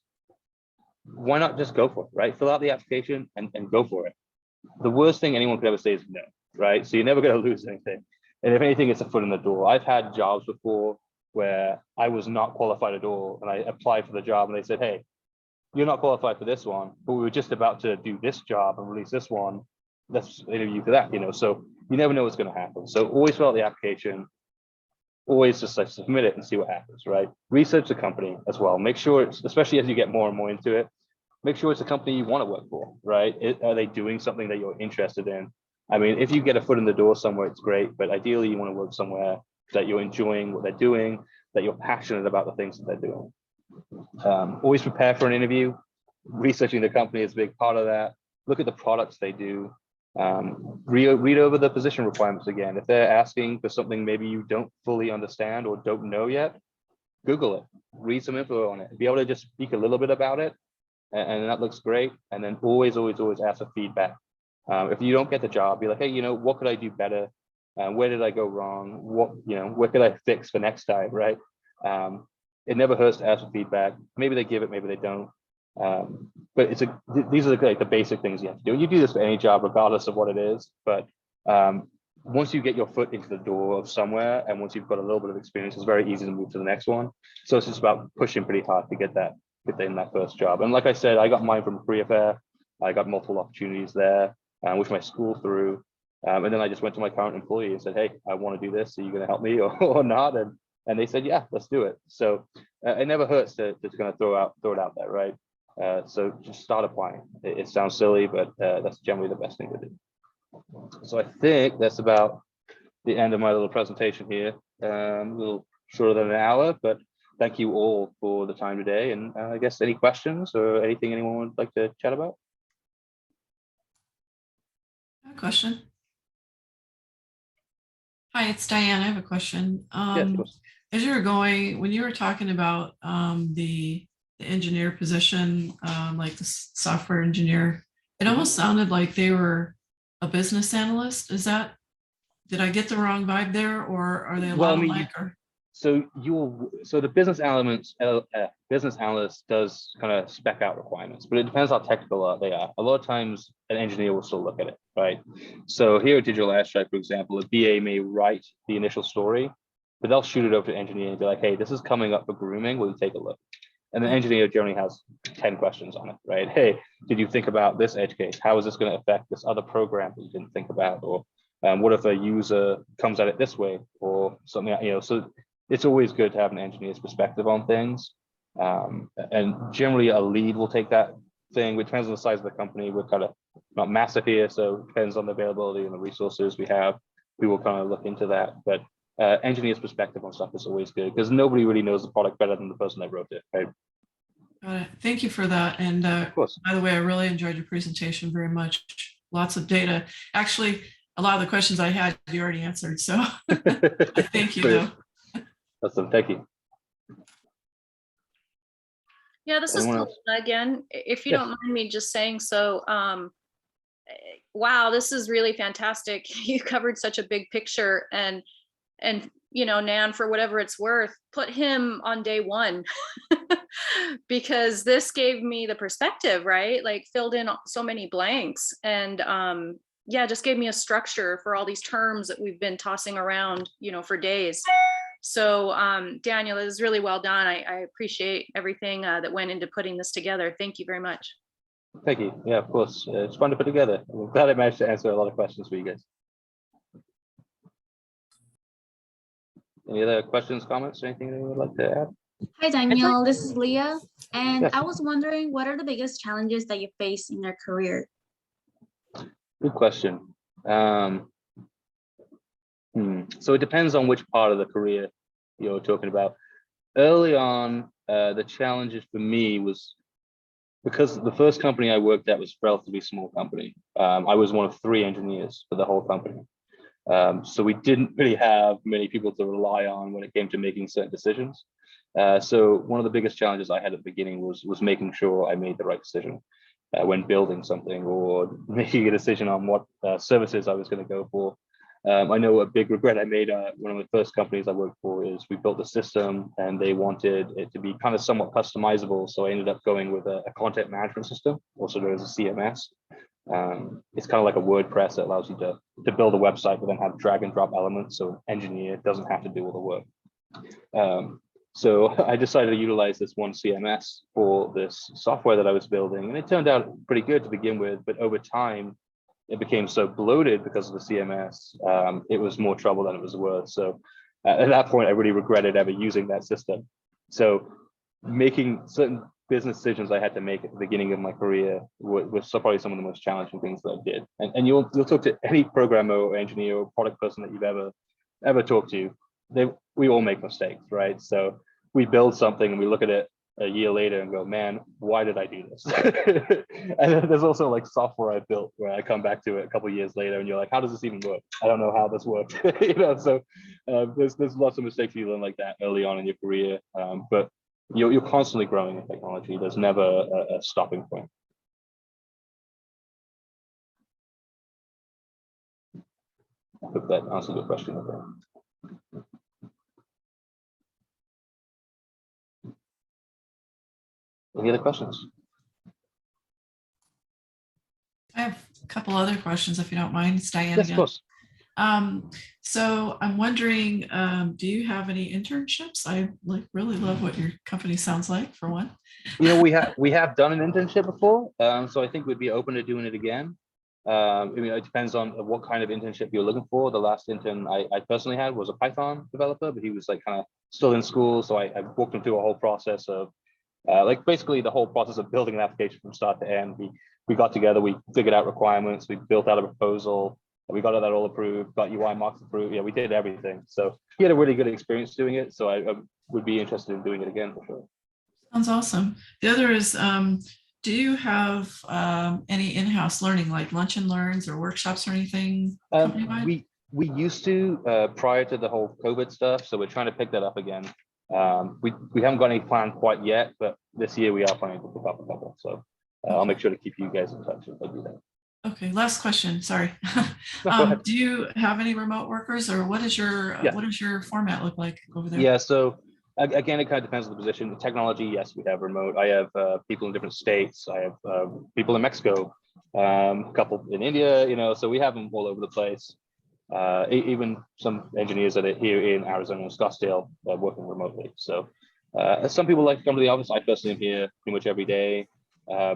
why not just go for it, right? Fill out the application and go for it. The worst thing anyone could ever say is no, right? So you're never going to lose anything. And if anything, it's a foot in the door. I've had jobs before where I was not qualified at all, and I applied for the job and they said, hey, you're not qualified for this one, but we were just about to do this job and release this one. Let's interview for that, you know. So you never know what's going to happen. So always fill out the application, always just like submit it and see what happens, right? Research the company as well. Make sure it's, especially as you get more and more into it, make sure it's a company you want to work for, right? Are they doing something that you're interested in? I mean, if you get a foot in the door somewhere, it's great, but ideally you want to work somewhere that you're enjoying what they're doing, that you're passionate about the things that they're doing. Always prepare for an interview. Researching the company is a big part of that. Look at the products they do. Read over the position requirements again. If they're asking for something maybe you don't fully understand or don't know yet, Google it, read some info on it, be able to just speak a little bit about it, and that looks great. And then always ask for feedback. If you don't get the job, be like, hey, you know, what could I do better? Where did I go wrong? What could I fix for next time, right? It never hurts to ask for feedback. Maybe they give it, maybe they don't. But these are like the basic things you have to do. You do this for any job, regardless of what it is. But once you get your foot into the door of somewhere, and once you've got a little bit of experience, it's very easy to move to the next one. So it's just about pushing pretty hard to get in that first job. And like I said, I got mine from a career fair. I got multiple opportunities there, which my school through. And then I just went to my current employee and said, hey, I want to do this. Are you going to help me or not? And they said, yeah, let's do it. So it never hurts to just kind of throw it out there, right? So just start applying. It sounds silly, but that's generally the best thing to do. So I think that's about the end of my little presentation here. A little shorter than an hour, but thank you all for the time today. And I guess any questions or anything anyone would like to chat about? I have a question. Hi, it's Diane. I have a question. As you were going, when you were talking about the engineer position, like the software engineer, it almost sounded like they were a business analyst. Did I get the wrong vibe there, or are they a lot alike? So the business analyst does kind of spec out requirements, but it depends how technical they are. A lot of times an engineer will still look at it, right? So here at Digital Airstrike, for example, a BA may write the initial story, but they'll shoot it over to engineer and be like, hey, this is coming up for grooming, will you take a look? And the engineer generally has 10 questions on it, right? Hey, did you think about this edge case? How is this going to affect this other program that you didn't think about? Or what if a user comes at it this way or something, so it's always good to have an engineer's perspective on things. And generally a lead will take that thing, which depends on the size of the company. We're kind of not massive here, so it depends on the availability and the resources we have. We will kind of look into that, but engineer's perspective on stuff is always good because nobody really knows the product better than the person that wrote it, right? Got it. Thank you for that. And Of course. by the way, I really enjoyed your presentation very much. Lots of data. Actually, a lot of the questions I had, you already answered. So thank you, though. Awesome. Thank you. Yeah, this is cool. Again, if you don't mind me just saying so, wow, this is really fantastic. You covered such a big picture, and Nan, for whatever it's worth, put him on day one because this gave me the perspective, right? Like filled in so many blanks, and yeah, just gave me a structure for all these terms that we've been tossing around, for days. So Daniel, it was really well done. I appreciate everything that went into putting this together. Thank you very much. Thank you. Yeah, of course. It's fun to put together. I'm glad I managed to answer a lot of questions for you guys. Any other questions, comments, or anything that you would like to add? Hi, Daniel. This is Leah. And Yes. I was wondering, what are the biggest challenges that you face in your career? Good question. So it depends on which part of the career you're talking about. Early on, the challenges for me was because the first company I worked at was a relatively small company. I was one of 3 engineers for the whole company. So we didn't really have many people to rely on when it came to making certain decisions. So one of the biggest challenges I had at the beginning was making sure I made the right decision when building something or making a decision on what services I was going to go for. I know a big regret I made one of the first companies I worked for is we built a system and they wanted it to be kind of somewhat customizable. So I ended up going with a content management system, also known as a CMS. It's kind of like a WordPress that allows you to build a website but then have drag and drop elements so an engineer doesn't have to do all the work. So I decided to utilize this one CMS for this software that I was building, and it turned out pretty good to begin with, but over time it became so bloated because of the CMS, it was more trouble than it was worth. So at that point, I really regretted ever using that system. So making certain business decisions I had to make at the beginning of my career was probably some of the most challenging things that I did. And you'll talk to any programmer or engineer or product person that you've ever talked to, we all make mistakes, right? So we build something and we look at it a year later and go, man, why did I do this? And then there's also like software I built where I come back to it a couple of years later and you're like, how does this even work? I don't know how this works. So there's lots of mistakes you learn like that early on in your career, but you're constantly growing in technology. There's never a stopping point. I hope that answers your question. Any other questions? I have a couple other questions, if you don't mind. It's Diane Yes, again. of course. So I'm wondering, do you have any internships? I really love what your company sounds like, for one. We have done an internship before, so I think we'd be open to doing it again. It depends on what kind of internship you're looking for. The last intern I personally had was a Python developer, but he was like kind of still in school, so I walked him through a whole process of basically the whole process of building an application from start to end. We got together, we figured out requirements, we built out a proposal, we got that all approved, got UI marks approved. Yeah, we did everything. So he had a really good experience doing it. So I would be interested in doing it again for sure. Sounds awesome. The other is, do you have any in-house learning like lunch and learns or workshops or anything? We used to prior to the whole COVID stuff. So we're trying to pick that up again. We haven't got any plan quite yet, but this year we are planning to pick up a couple. So I'll make sure to keep you guys in touch if I do that. Okay, last question. Sorry. Do you have any remote workers, or what is your format look like over there? Yeah, so again, it kind of depends on the position. The technology, yes, we have remote. I have people in different states. I have people in Mexico, a couple in India, so we have them all over the place. even some engineers that are here in Arizona and Scottsdale working remotely. So some people like to come to the office. I personally am here pretty much every day.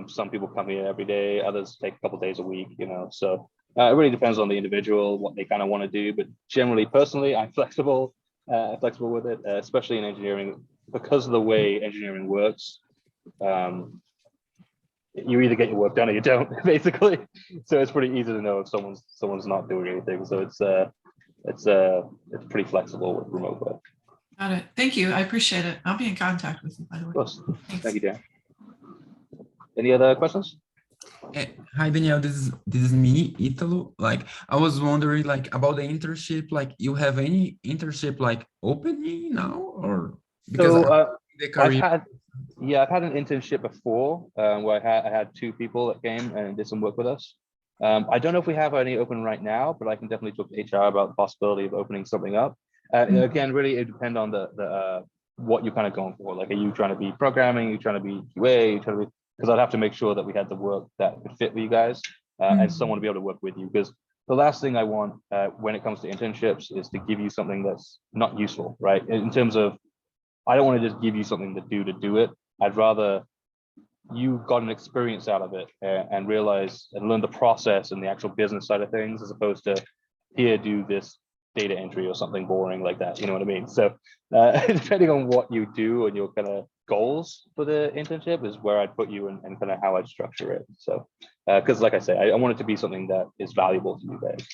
Some people come here every day. Others take a couple of days a week, you know. So it really depends on the individual, what they kind of want to do. But generally, personally, I'm flexible with it, especially in engineering, because of the way engineering works. You either get your work done or you don't, basically. So it's pretty easy to know if someone's not doing anything. So it's pretty flexible with remote work. Got it. Thank you. I appreciate it. I'll be in contact with you, by the way. Of course. Thanks. Thank you, Dan. Any other questions? Hi Daniel, this is me, Italo. Like I was wondering like about the internship, like you have any internship like opening now or because So the career I've had an internship before where I had 2 people that came and did some work with us. I don't know if we have any open right now, but I can definitely talk to HR about the possibility of opening something up. Again, really it depends on the what you're kind of going for. Like, are you trying to be programming? Are you trying to be QA? You trying to be, because I'd have to make sure that we had the work that could fit for you guys and someone to be able to work with you. Because the last thing I want when it comes to internships is to give you something that's not useful, right? In terms of, I don't want to just give you something to do it. I'd rather you got an experience out of it and realize and learn the process and the actual business side of things, as opposed to here, do this data entry or something boring like that. You know what I mean? So depending on what you do and your kind of goals for the internship is where I'd put you and kind of how I'd structure it. So because like I say, I want it to be something that is valuable to you guys.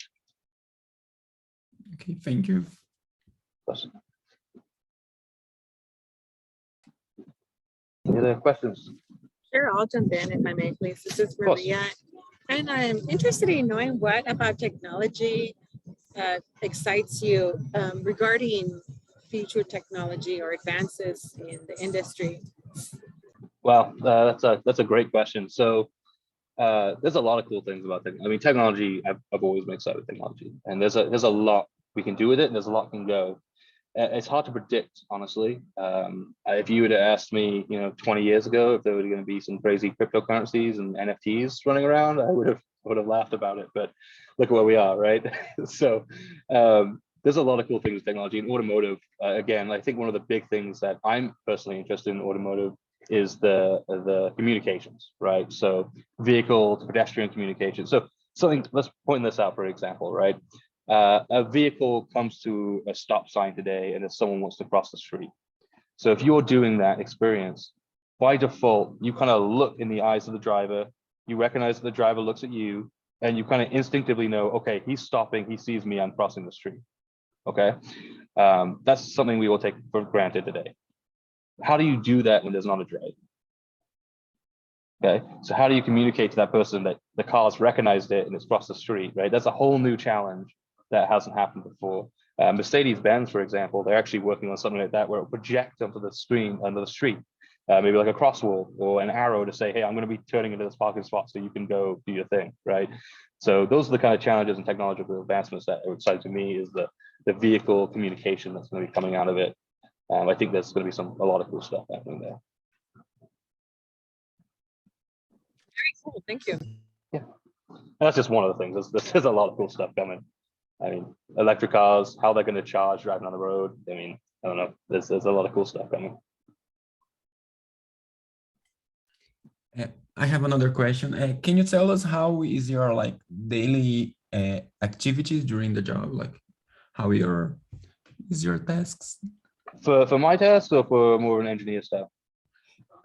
Okay, thank you. Any other questions? Sure, I'll jump in if I may, please. This is Maria. And I'm interested in knowing what about technology excites you regarding future technology or advances in the industry. Well, that's a great question. So there's a lot of cool things about technology. I mean, technology, I've always been excited with technology, and there's a lot we can do with it, and there's a lot can go. It's hard to predict, honestly. If you would have asked me, 20 years ago, if there were going to be some crazy cryptocurrencies and NFTs running around, I would have laughed about it. But look at where we are, right? So there's a lot of cool things with technology. In automotive, again, I think one of the big things that I'm personally interested in automotive is the communications, right? So vehicle to pedestrian communication. So let's point this out, for example, right? A vehicle comes to a stop sign today and if someone wants to cross the street. So if you're doing that experience, by default, you kind of look in the eyes of the driver, you recognize that the driver looks at you, and you kind of instinctively know, okay, he's stopping, he sees me, I'm crossing the street. Okay, that's something we will take for granted today. How do you do that when there's not a driver? Okay, so how do you communicate to that person that the car's recognized it and it's crossed the street, right? That's a whole new challenge that hasn't happened before. Mercedes-Benz, for example, they're actually working on something like that where it projects onto the screen under the street, maybe like a crosswalk or an arrow to say, hey, I'm going to be turning into this parking spot so you can go do your thing, right? So those are the kind of challenges and technological advancements that are exciting to me, is the vehicle communication that's going to be coming out of it. I think there's going to be a lot of cool stuff happening there. Very cool, thank you. Yeah, and that's just one of the things. There's a lot of cool stuff coming. I mean, electric cars, how they're going to charge driving on the road. I mean, I don't know. There's a lot of cool stuff coming. I have another question. Can you tell us how is your like daily activities during the job? Like how is your tasks? For my task or for more of an engineer stuff?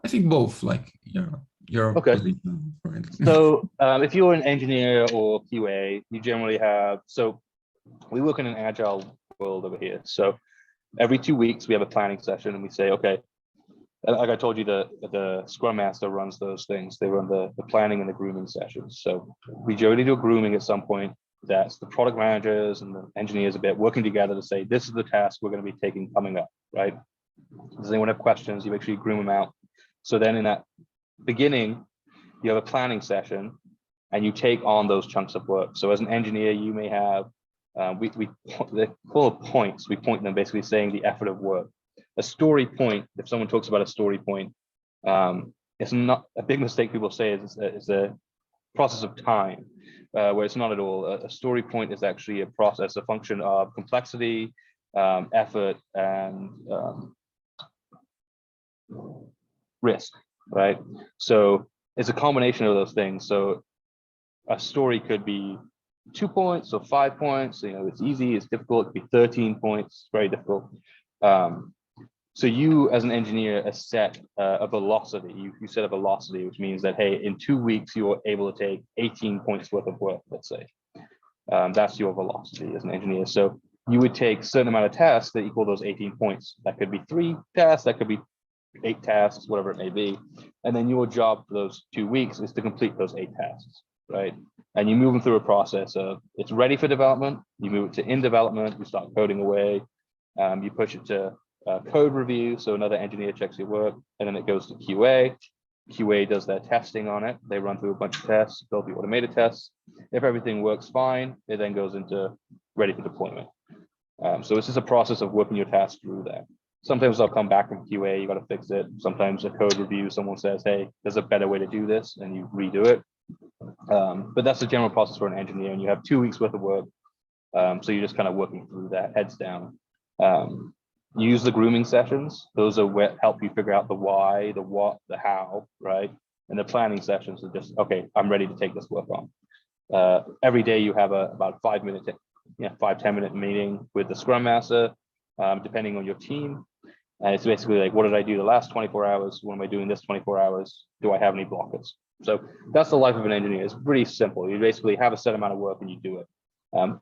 I think both, like your Okay. position. Right? So if you're an engineer or QA, you generally have, so we work in an agile world over here. So every 2 weeks we have a planning session and we say, okay, like I told you, the Scrum Master runs those things. They run the planning and the grooming sessions. So we generally do a grooming at some point. That's the product managers and the engineers a bit working together to say, this is the task we're going to be taking coming up, right? Does anyone have questions? You make sure you groom them out. So then in that beginning, you have a planning session and you take on those chunks of work. So as an engineer, you may have, they're full of points. We point them basically saying the effort of work. A story point, if someone talks about a story point, it's not a big mistake people say is process of time, where it's not at all. A story point is actually a process, a function of complexity, effort, and risk, right? So it's a combination of those things. So a story could be 2 points or 5 points. You know, it's easy, it's difficult. It could be 13 points, very difficult. So you, as an engineer, set a velocity. You set a velocity, which means that, hey, in 2 weeks, you're able to take 18 points worth of work, let's say. That's your velocity as an engineer. So you would take a certain amount of tasks that equal those 18 points. That could be 3 tasks, that could be 8 tasks, whatever it may be. And then your job for those 2 weeks is to complete those 8 tasks, right? And you move them through a process of it's ready for development, you move it to in development, you start coding away, you push it to code review, so another engineer checks your work, and then it goes to QA. QA does their testing on it. They run through a bunch of tests, build the automated tests. If everything works fine, it then goes into ready for deployment. So it's just a process of working your tasks through that. Sometimes they'll come back from QA, you got to fix it. Sometimes a code review, someone says, hey, there's a better way to do this, and you redo it. But that's the general process for an engineer, and you have 2 weeks worth of work. So you're just kind of working through that, heads down. Use the grooming sessions. Those are what help you figure out the why, the what, the how, right? And the planning sessions are just, okay, I'm ready to take this work on. Every day you have about 5 minute, 5-10 minute meeting with the Scrum Master, depending on your team. And it's basically like, what did I do the last 24 hours? What am I doing this 24 hours? Do I have any blockers? So that's the life of an engineer. It's pretty simple. You basically have a set amount of work and you do it.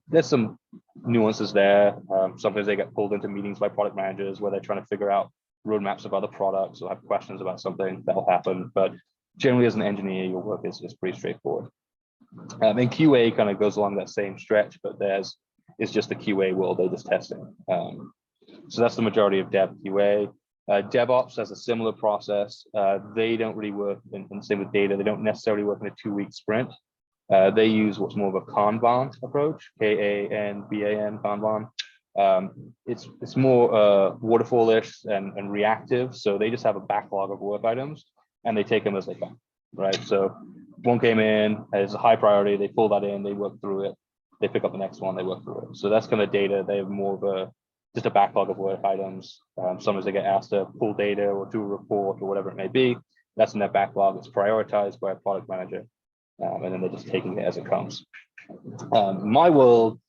There's some nuances there. Sometimes they get pulled into meetings by product managers where they're trying to figure out roadmaps of other products or have questions about something. That'll happen. But generally, as an engineer, your work is pretty straightforward. And QA kind of goes along that same stretch, but it's just the QA world. They're just testing. So that's the majority of dev QA. DevOps has a similar process. They don't really work, and same with data, they don't necessarily work in a 2-week sprint. They use what's more of a Kanban approach, Kanban, Kanban. It's more waterfall-ish and reactive. So they just have a backlog of work items and they take them as they come, right? So one came in as a high priority, they pull that in, they work through it, they pick up the next one, they work through it. So that's kind of data. They have more of just a backlog of work items. Sometimes they get asked to pull data or do a report or whatever it may be. That's in their backlog. It's prioritized by a product manager. And then they're just taking it as it comes. My world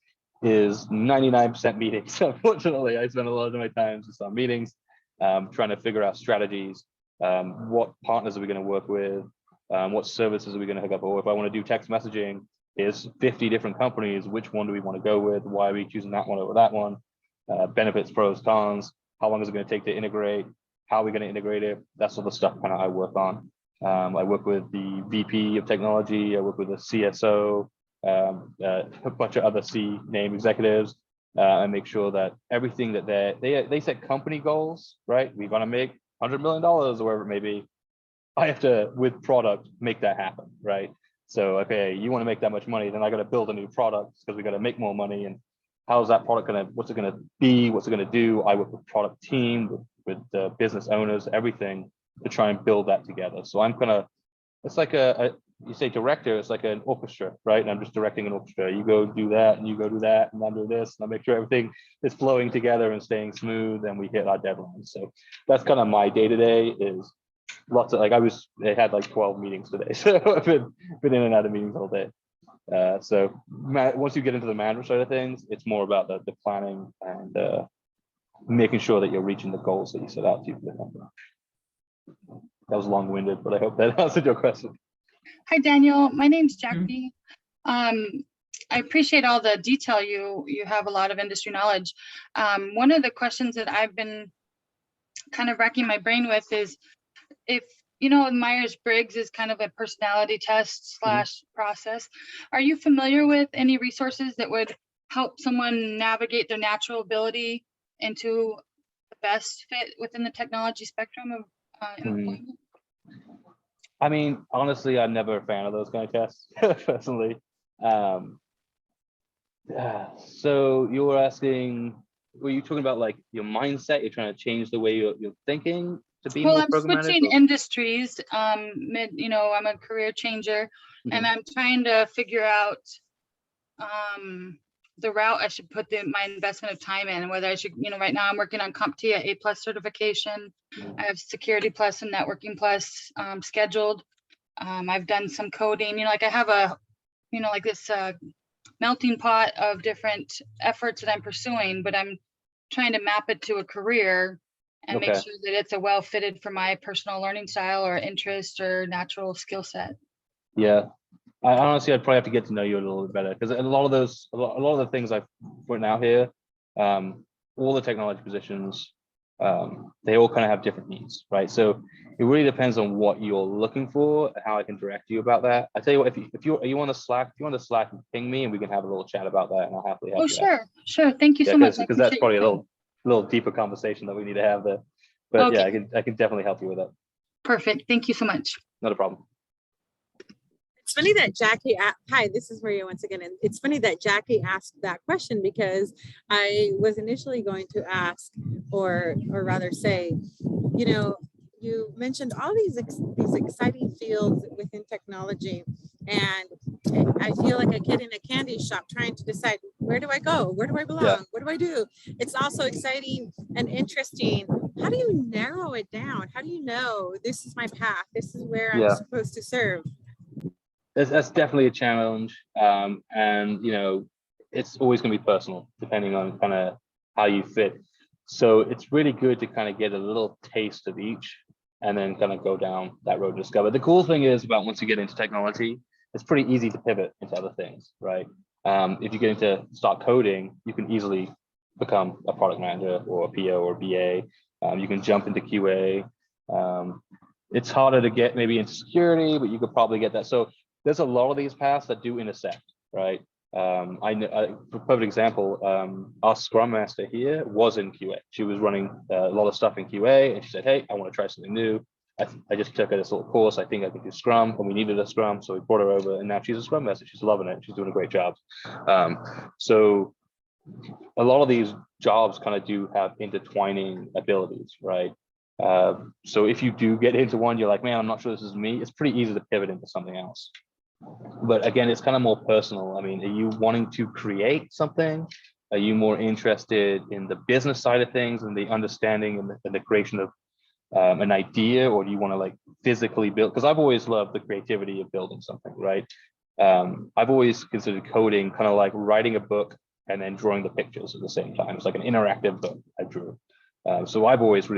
is 99% meetings. Unfortunately, I spend a lot of my time just on meetings, trying to figure out strategies. What partners are we going to work with? What services are we going to hook up? Or if I want to do text messaging, there's 50 different companies. Which one do we want to go with? Why are we choosing that one over that one? Benefits, pros, cons. How long is it going to take to integrate? How are we going to integrate it? That sort of stuff kind of I work on. I work with the VP of technology. I work with the CSO, a bunch of other C-name executives, and make sure that everything that they set company goals, right? We want to make $100 million or whatever it may be. I have to, with product, make that happen, right? So, okay, you want to make that much money, then I got to build a new product because we got to make more money. And how's that product going to, what's it going to be? What's it going to do? I work with product team, with the business owners, everything to try and build that together. So I'm kind of, it's like you say director, it's like an orchestra, right? And I'm just directing an orchestra. You go do that and you go do that and I'm doing this and I make sure everything is flowing together and staying smooth and we hit our deadlines. So that's kind of my day-to-day is lots of, like I had like 12 meetings today. So I've been in and out of meetings all day. So once you get into the management side of things, it's more about the planning and making sure that you're reaching the goals that you set out to for the company. That was long-winded, but I hope that answered your question. Hi, Daniel. My name's Jackie. I appreciate all the detail. You have a lot of industry knowledge. One of the questions that I've been kind of racking my brain with is if, Myers-Briggs is kind of a personality test / process. Are you familiar with any resources that would help someone navigate their natural ability into the best fit within the technology spectrum of employment? I mean, honestly, I'm never a fan of those kind of tests, personally. So you were asking, were you talking about like your mindset? You're trying to change the way you're thinking? to be Well, more I'm programmatic? switching Or- industries, I'm a career changer and Mhm. I'm trying to figure out the route I should put my investment of time in, and whether I should, right now I'm working on CompTIA A+ certification. Mhm. I have Security Plus and Networking Plus scheduled. I've done some coding, like I have like this melting pot of different efforts that I'm pursuing, but I'm trying to map it to a career and make Okay. sure that it's a well fitted for my personal learning style or interest or natural skill set. Yeah. I honestly, I'd probably have to get to know you a little bit better, because a lot of the things I've written out here, all the technology positions, they all kind of have different needs, right? So it really depends on what you're looking for and how I can direct you about that. I tell you what, if you on the Slack, ping me and we can have a little chat about that, and I'll happily help Oh, you out. sure. Thank you Yeah, so much. I because that's appreciate probably your a time. little deeper conversation that we need to have there. But yeah, Okay, I can definitely help you with that. perfect. Thank you so much. Not a problem. It's funny that hi, this is Maria once again. And it's funny that Jackie asked that question, because I was initially going to ask, or rather say, you mentioned all these exciting fields within technology, and I feel like a kid in a candy shop trying to decide, where do I go? Where do I belong? Yeah. What do I do? It's also exciting and interesting. How do you narrow it down? How do you know this is my path? This is where I'm Yeah. supposed to serve? That's definitely a challenge, and it's always going to be personal depending on kind of how you fit. So it's really good to kind of get a little taste of each and then kind of go down that road to discover. The cool thing is about once you get into technology, it's pretty easy to pivot into other things, right? If you get into start coding, you can easily become a product manager or a PO or BA. You can jump into QA. It's harder to get maybe into security, but you could probably get that. So there's a lot of these paths that do intersect, right? I know, for perfect example, our Scrum Master here was in QA. She was running a lot of stuff in QA, and she said, "Hey, I want to try something new. I just took this little course. I think I can do Scrum, and we needed a Scrum, so we brought her over, and now she's a Scrum Master. She's loving it. She's doing a great job." So a lot of these jobs kind of do have intertwining abilities, right? So if you do get into one, you're like, "Man, I'm not sure this is me." It's pretty easy to pivot into something else. But again, it's kind of more personal. I mean, are you wanting to create something? Are you more interested in the business side of things and the understanding and the creation of an idea, or do you want to like physically build? Because I've always loved the creativity of building something, right? I've always considered coding kind of like writing a book and then drawing the pictures at the same time. It's like an interactive book I drew. So I've always really